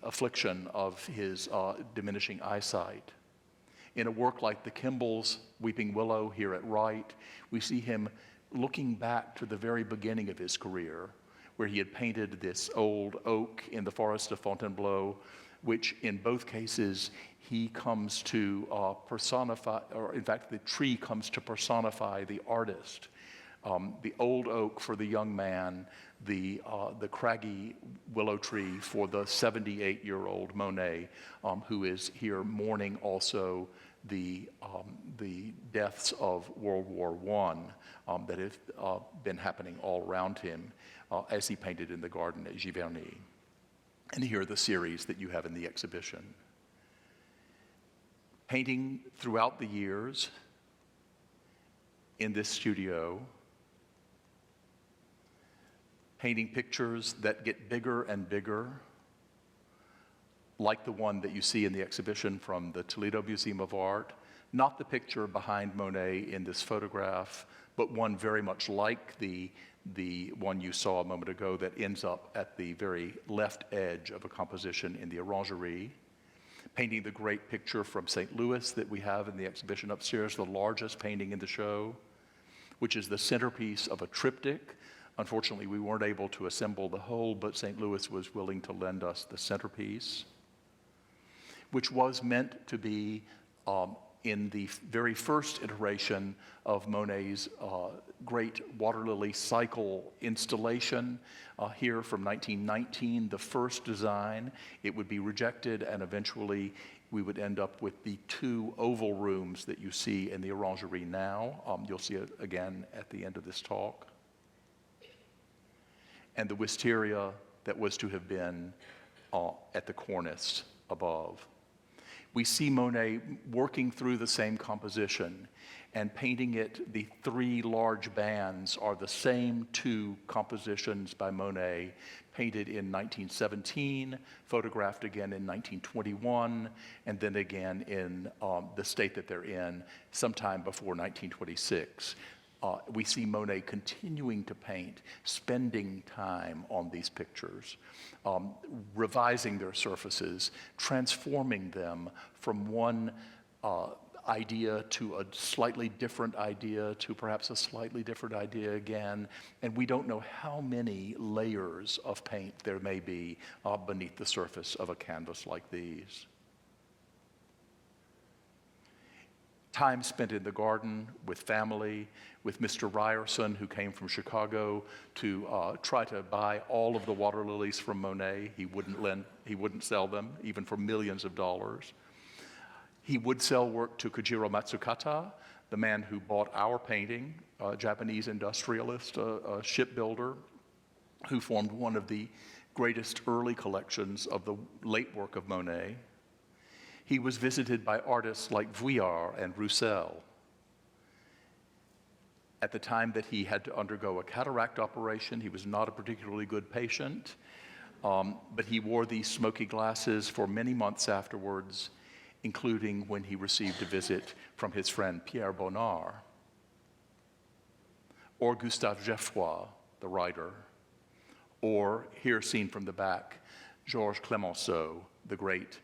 Speaker 2: affliction of his diminishing eyesight. In a work like the Kimball's Weeping Willow here at Wright, we see him looking back to the very beginning of his career, where he had painted this old oak in the forest of Fontainebleau, which in both cases he comes to personify, or in fact the tree comes to personify the artist. The old oak for the young man, the craggy willow tree for the 78-year-old Monet, who is here mourning also the deaths of World War I that have been happening all around him as he painted in the garden at Giovani. And here are the series that you have in the exhibition. Painting throughout the years in this studio, painting pictures that get bigger and bigger, like the one that you see in the exhibition from the Toledo Museum of Art, not the picture behind Monet in this photograph, but one very much like the one you saw a moment ago that ends up at the very left edge of a composition in the Orangerie. Painting the great picture from St. Louis that we have in the exhibition upstairs, the largest painting in the show, which is the centerpiece of a triptych. Unfortunately, we weren't able to assemble the whole, but St. Louis was willing to lend us the centerpiece, which was meant to be in the very first iteration of Monet's great water lily cycle installation here from 1919, the first design. It would be rejected, and eventually we would end up with the 2 oval rooms that you see in the Orangerie now. You'll see it again at the end of this talk. And the Wisteria that was to have been at the Cornice above. We see Monet working through the same composition and painting it. The 3 large bands are the same 2 compositions by Monet, painted in 1917, photographed again in 1921, and then again in the state that they're in sometime before 1926. We see Monet continuing to paint, spending time on these pictures, revising their surfaces, transforming them from one idea to a slightly different idea to perhaps a slightly different idea again. And we don't know how many layers of paint there may be beneath the surface of a canvas like these. Time spent in the garden with family, with Mr. Ryerson, who came from Chicago to try to buy all of the water lilies from Monet. He wouldn't sell them, even for millions of dollars. He would sell work to Kojiro Matsukata, the man who bought our painting, a Japanese industrialist, a shipbuilder. who formed one of the greatest early collections of the late work of Monet. He was visited by artists like Vuillard and Roussel. At the time that he had to undergo a cataract operation, he was not a particularly good patient, but he wore these smoky glasses for many months afterwards, including when he received a visit from his friend Pierre Bonnard, or Gustave Geffroy, the writer, or, here seen from the back, Georges Clemenceau, the great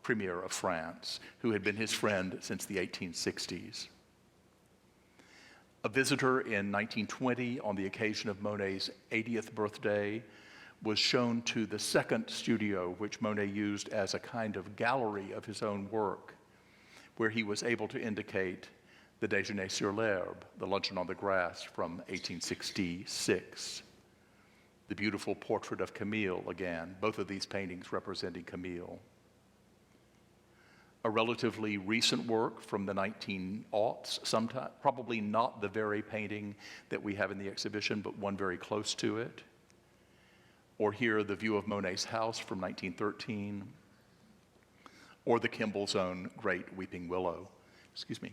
Speaker 2: premier of France, who had been his friend since the 1860s. A visitor in 1920, on the occasion of Monet's 80th birthday, was shown to the second studio, which Monet used as a kind of gallery of his own work, where he was able to indicate the Déjeuner sur l'herbe, the luncheon on the grass from 1866. The beautiful portrait of Camille, again, both of these paintings representing Camille. A relatively recent work from the 1900s, sometime, probably not the very painting that we have in the exhibition, but one very close to it. Or here, the view of Monet's house from 1913, or the Kimball's own great Weeping Willow. Excuse me.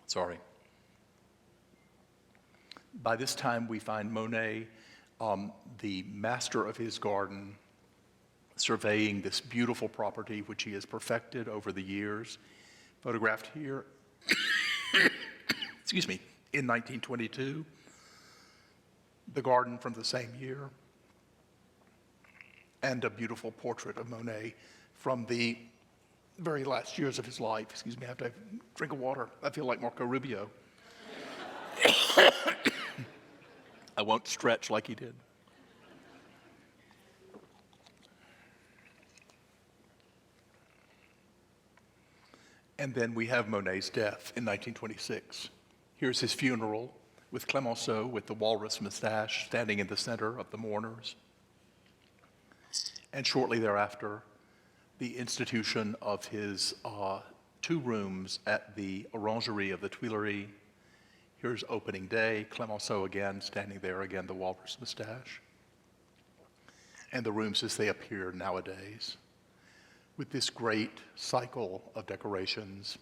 Speaker 2: Sorry. By this time, we find Monet, the master of his garden, surveying this beautiful property which he has perfected over the years, photographed here, excuse me, in 1922, the garden from the same year, and a beautiful portrait of Monet from the very last years of his life. Excuse me, I have to drink of water. I feel like Marco Rubio. I won't stretch like he did. And then we have Monet's death in 1926. Here's his funeral with Clemenceau with the walrus mustache standing in the center of the mourners. And shortly thereafter, the institution of his 2 rooms at the Orangerie of the Tuileries. Here's opening day, Clemenceau again, standing there again, the walrus mustache. And the rooms as they appear nowadays, with this great cycle of decorations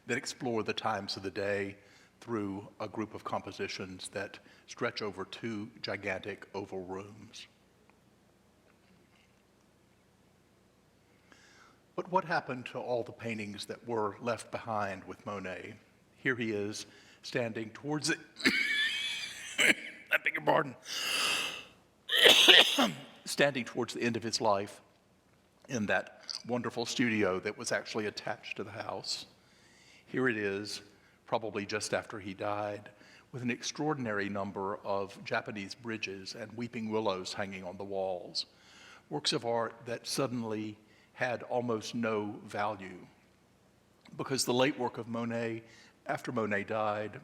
Speaker 2: that explore the times of the day through a group of compositions that stretch over 2 gigantic oval rooms. But what happened to all the paintings that were left behind with Monet? Here he is, standing towards it. I beg your pardon. Standing towards the end of his life in that wonderful studio that was actually attached to the house. Here it is, probably just after he died, with an extraordinary number of Japanese bridges and weeping willows hanging on the walls. Works of art that suddenly had almost no value, because the late work of Monet, after Monet died,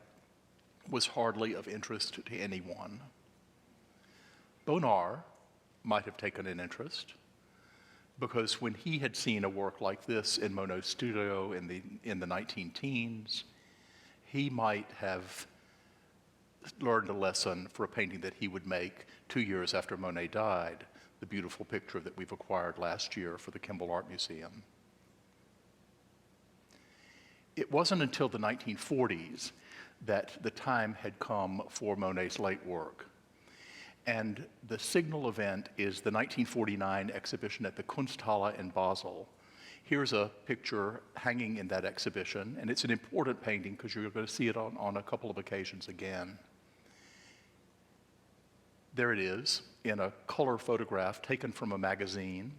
Speaker 2: was hardly of interest to anyone. Bonnard might have taken an interest, because when he had seen a work like this in Monet's studio in the 19-teens, he might have learned a lesson for a painting that he would make 2 years after Monet died, the beautiful picture that we've acquired last year for the Kimbell Art Museum. It wasn't until the 1940s that the time had come for Monet's late work. And the signal event is the 1949 exhibition at the Kunsthalle in Basel. Here's a picture hanging in that exhibition, and it's an important painting because you're going to see it on a couple of occasions again. There it is in a color photograph taken from a magazine.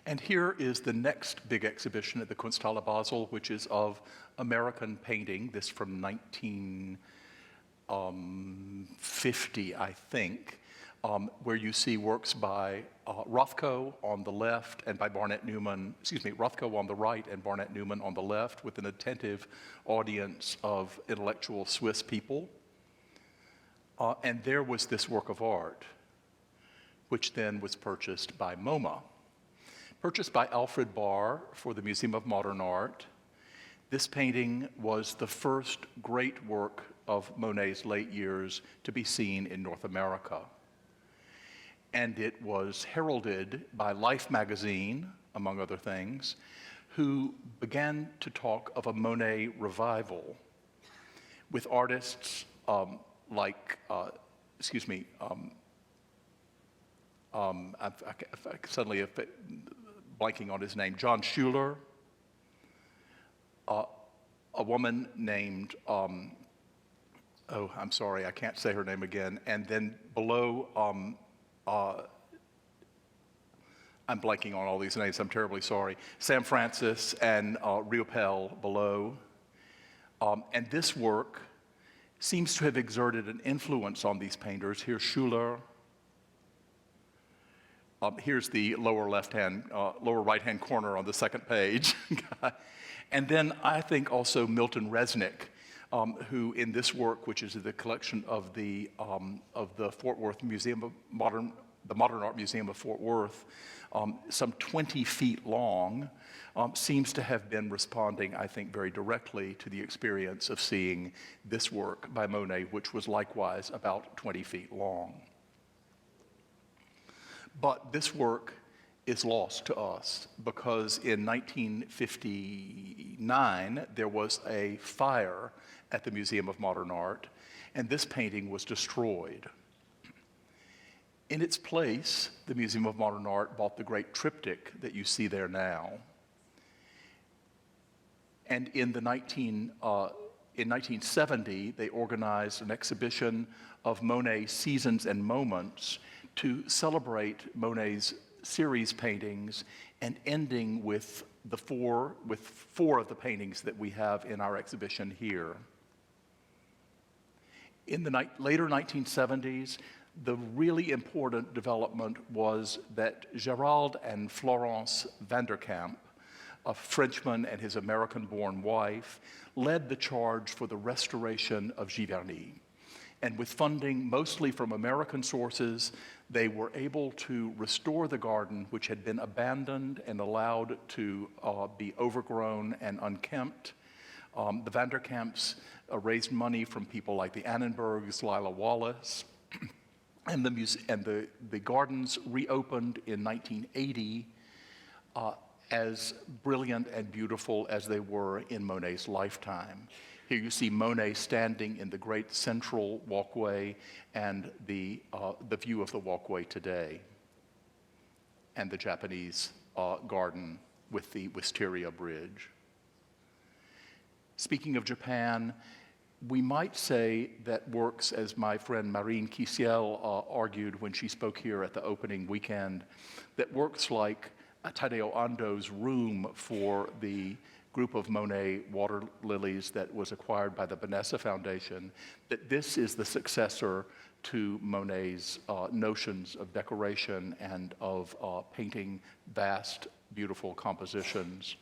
Speaker 2: And here is the next big exhibition at the Kunsthalle Basel, which is of American painting, this from 1950, I think, where you see works by Rothko on the left and by Barnett Newman, Rothko on the right and Barnett Newman on the left, with an attentive audience of intellectual Swiss people. And there was this work of art, which then was purchased by MoMA. Purchased by Alfred Barr for the Museum of Modern Art. This painting was the first great work of Monet's late years to be seen in North America. And it was heralded by Life magazine, among other things, who began to talk of a Monet revival with artists like, suddenly blanking on his name, John Schuler, a woman named, I'm sorry, I can't say her name again, and then below, I'm blanking on all these names, I'm terribly sorry, Sam Francis and Riopelle below. And this work seems to have exerted an influence on these painters. Here's Schuler. Here's the lower right-hand corner on the second page. And then I think also Milton Resnick, who in this work, which is the collection of the Fort Worth Museum of the Modern Art Museum of Fort Worth, some 20 feet long, seems to have been responding, I think, very directly to the experience of seeing this work by Monet, which was likewise about 20 feet long. But this work is lost to us because in 1959, there was a fire at the Museum of Modern Art, and this painting was destroyed. In its place, the Museum of Modern Art bought the great triptych that you see there now. And in 1970, they organized an exhibition of Monet's Seasons and Moments to celebrate Monet's series paintings and ending with four of the paintings that we have in our exhibition here. In the later 1970s, the really important development was that Gerald and Florence van der Kamp, a Frenchman and his American-born wife, led the charge for the restoration of Giovani. And with funding mostly from American sources, they were able to restore the garden, which had been abandoned and allowed to be overgrown and unkempt. The van der Kamps raised money from people like the Annenbergs, Lila, Wallace, and the gardens reopened in 1980 as brilliant and beautiful as they were in Monet's lifetime. Here you see Monet standing in the great central walkway and the view of the walkway today, and the Japanese garden with the Wisteria bridge. Speaking of Japan, we might say that works, as my friend Marine Kisiel argued when she spoke here at the opening weekend, that works like Tadeo Ando's room for the group of Monet water lilies that was acquired by the Vanessa Foundation, that this is the successor to Monet's notions of decoration and of painting vast, beautiful compositions,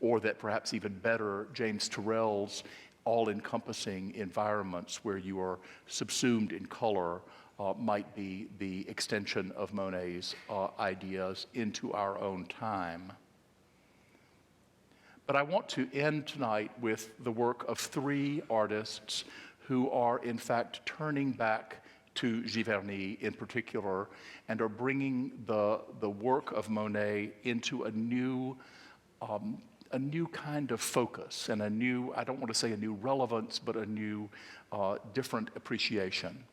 Speaker 2: or that perhaps even better, James Turrell's all-encompassing environments where you are subsumed in color might be the extension of Monet's ideas into our own time. But I want to end tonight with the work of three artists who are, in fact, turning back to Giverny in particular and are bringing the work of Monet into a new kind of focus and a new, I don't want to say a new relevance, but a new different appreciation.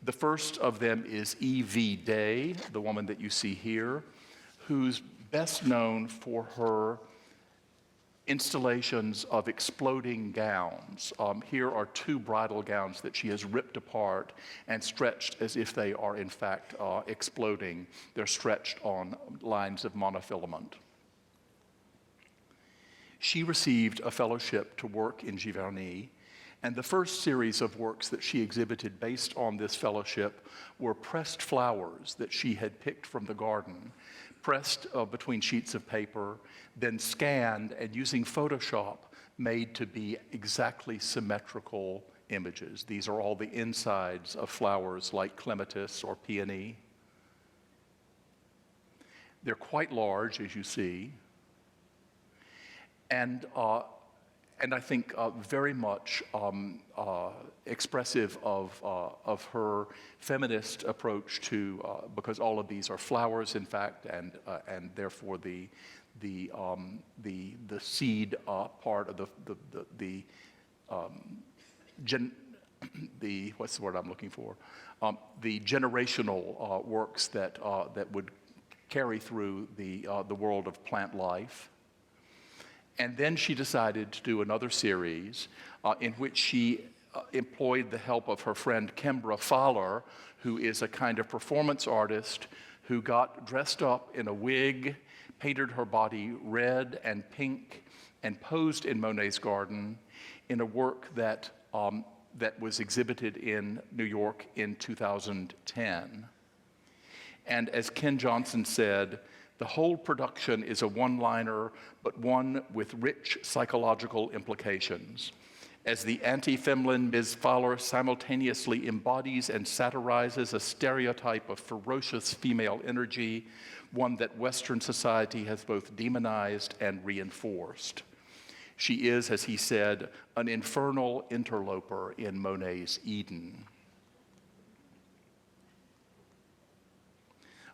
Speaker 2: The first of them is E.V. Day, the woman that you see here, who's best known for her installations of exploding gowns. Here are two bridal gowns that she has ripped apart and stretched as if they are in fact exploding. They're stretched on lines of monofilament. She received a fellowship to work in Giverny, and the first series of works that she exhibited based on this fellowship were pressed flowers that she had picked from the garden, pressed between sheets of paper, then scanned and using Photoshop made to be exactly symmetrical images. These are all the insides of flowers like clematis or peony. They're quite large, as you see. And and I think very much expressive of her feminist approach to, because all of these are flowers, in fact, and therefore the seed part of what's the word I'm looking for? The generational works that would carry through the world of plant life. And then she decided to do another series in which she employed the help of her friend Kimbra Fowler, who is a kind of performance artist who got dressed up in a wig, painted her body red and pink, and posed in Monet's garden in a work that was exhibited in New York in 2010. And as Ken Johnson said, the whole production is a one-liner, but one with rich psychological implications. As the anti-feminine Ms. Fowler simultaneously embodies and satirizes a stereotype of ferocious female energy, one that Western society has both demonized and reinforced. She is, as he said, an infernal interloper in Monet's Eden.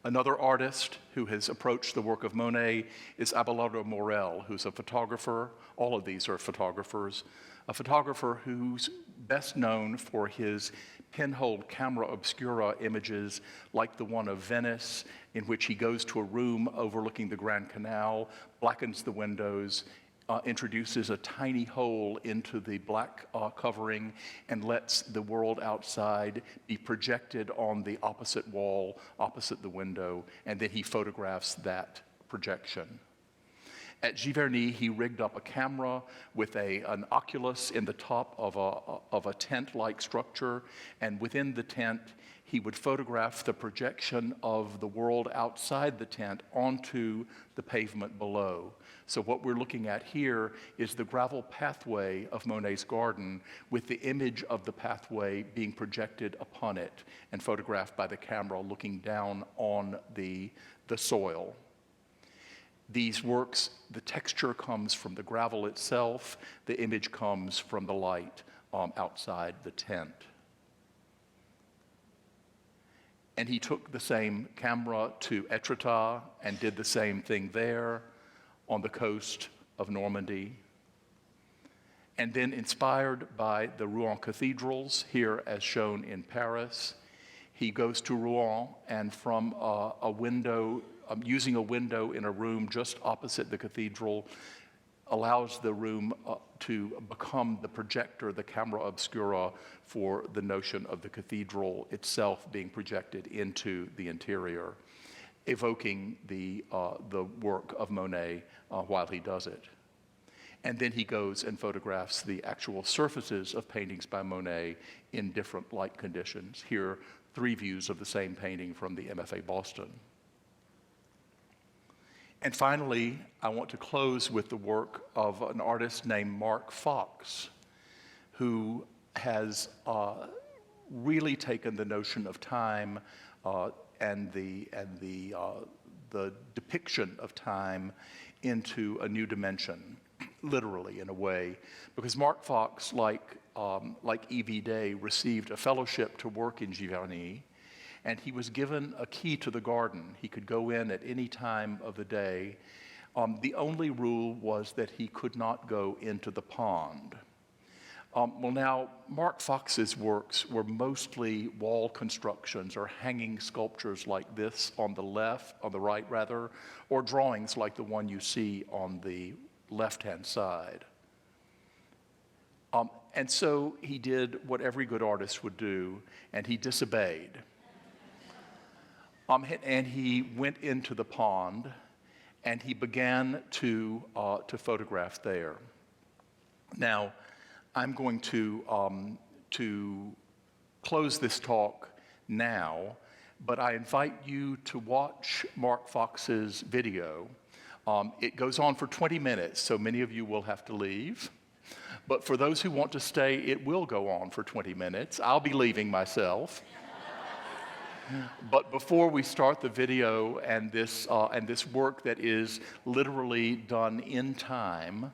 Speaker 2: Another artist who has approached the work of Monet is Abelardo Morel, who's a photographer. All of these are photographers. A photographer who's best known for his pinhole camera obscura images like the one of Venice, in which he goes to a room overlooking the Grand Canal, blackens the windows, introduces a tiny hole into the black covering and lets the world outside be projected on the opposite wall, opposite the window, and then he photographs that projection. At Giovani, he rigged up a camera with an Oculus in the top of a tent-like structure, and within the tent, he would photograph the projection of the world outside the tent onto the pavement below. So what we're looking at here is the gravel pathway of Monet's garden with the image of the pathway being projected upon it and photographed by the camera looking down on the soil. These works, the texture comes from the gravel itself, the image comes from the light outside the tent. And he took the same camera to Etretat and did the same thing there on the coast of Normandy. And then, inspired by the Rouen cathedrals, here as shown in Paris, he goes to Rouen and from a window, using a window in a room just opposite the cathedral, allows the room to become the projector, the camera obscura, for the notion of the cathedral itself being projected into the interior, evoking the work of Monet while he does it. And then he goes and photographs the actual surfaces of paintings by Monet in different light conditions. Here, 3 views of the same painting from the MFA Boston. And finally, I want to close with the work of an artist named Mark Fox, who has really taken the notion of time and the depiction of time into a new dimension, literally in a way, because Mark Fox, like E.V. Day, received a fellowship to work in Giovani, and he was given a key to the garden. He could go in at any time of the day. The only rule was that he could not go into the pond. Well, now, Mark Fox's works were mostly wall constructions or hanging sculptures like this on the right rather, or drawings like the one you see on the left-hand side. And so he did what every good artist would do, and he disobeyed. And he went into the pond, and he began to photograph there. Now, I'm going to close this talk now, but I invite you to watch Mark Fox's video. It goes on for 20 minutes, so many of you will have to leave. But for those who want to stay, it will go on for 20 minutes. I'll be leaving myself. But before we start the video and this work that is literally done in time,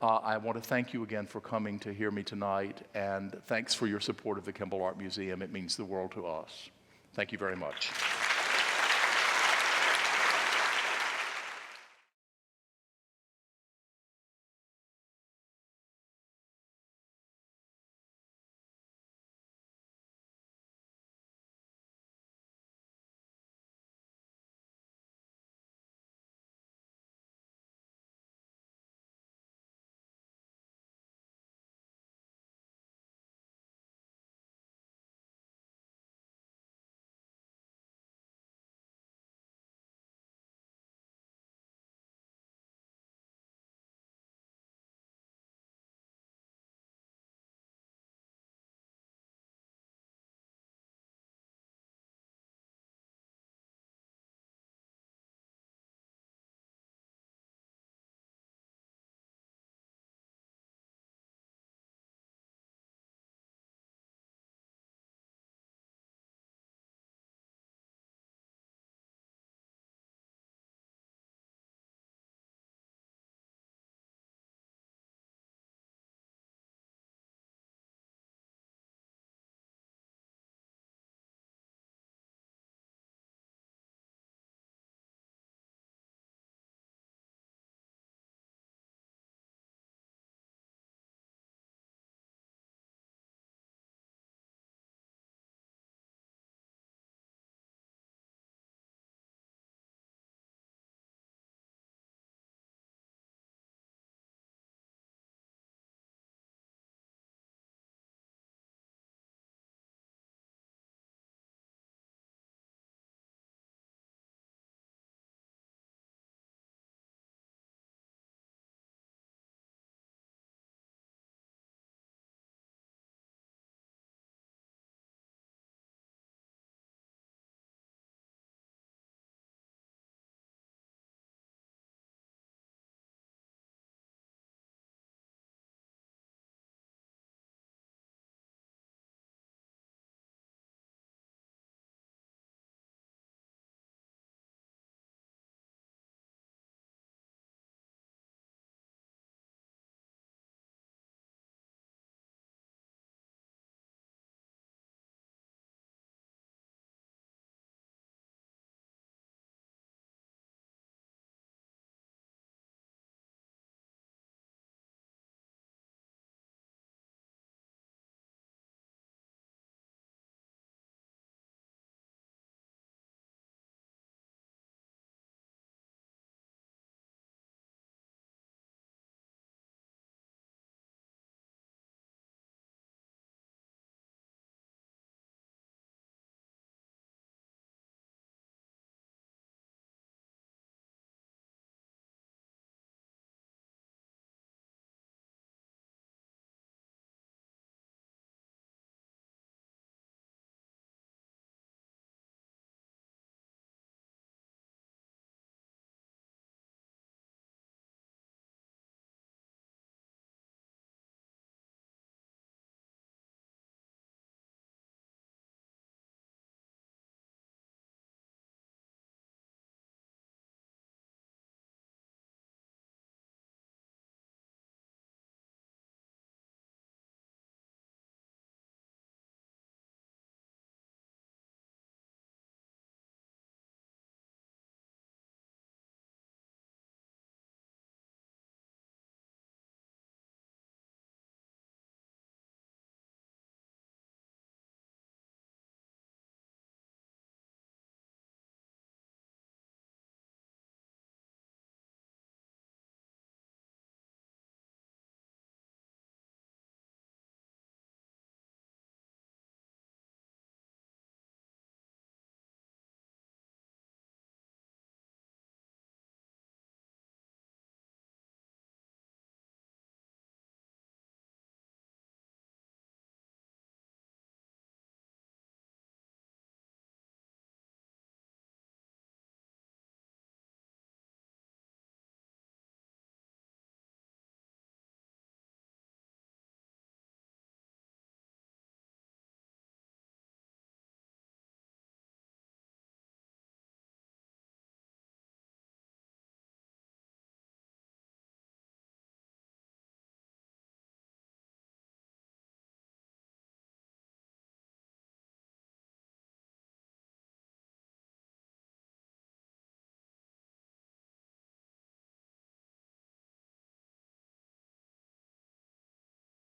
Speaker 2: I want to thank you again for coming to hear me tonight, and thanks for your support of the Kimbell Art Museum. It means the world to us. Thank you very much.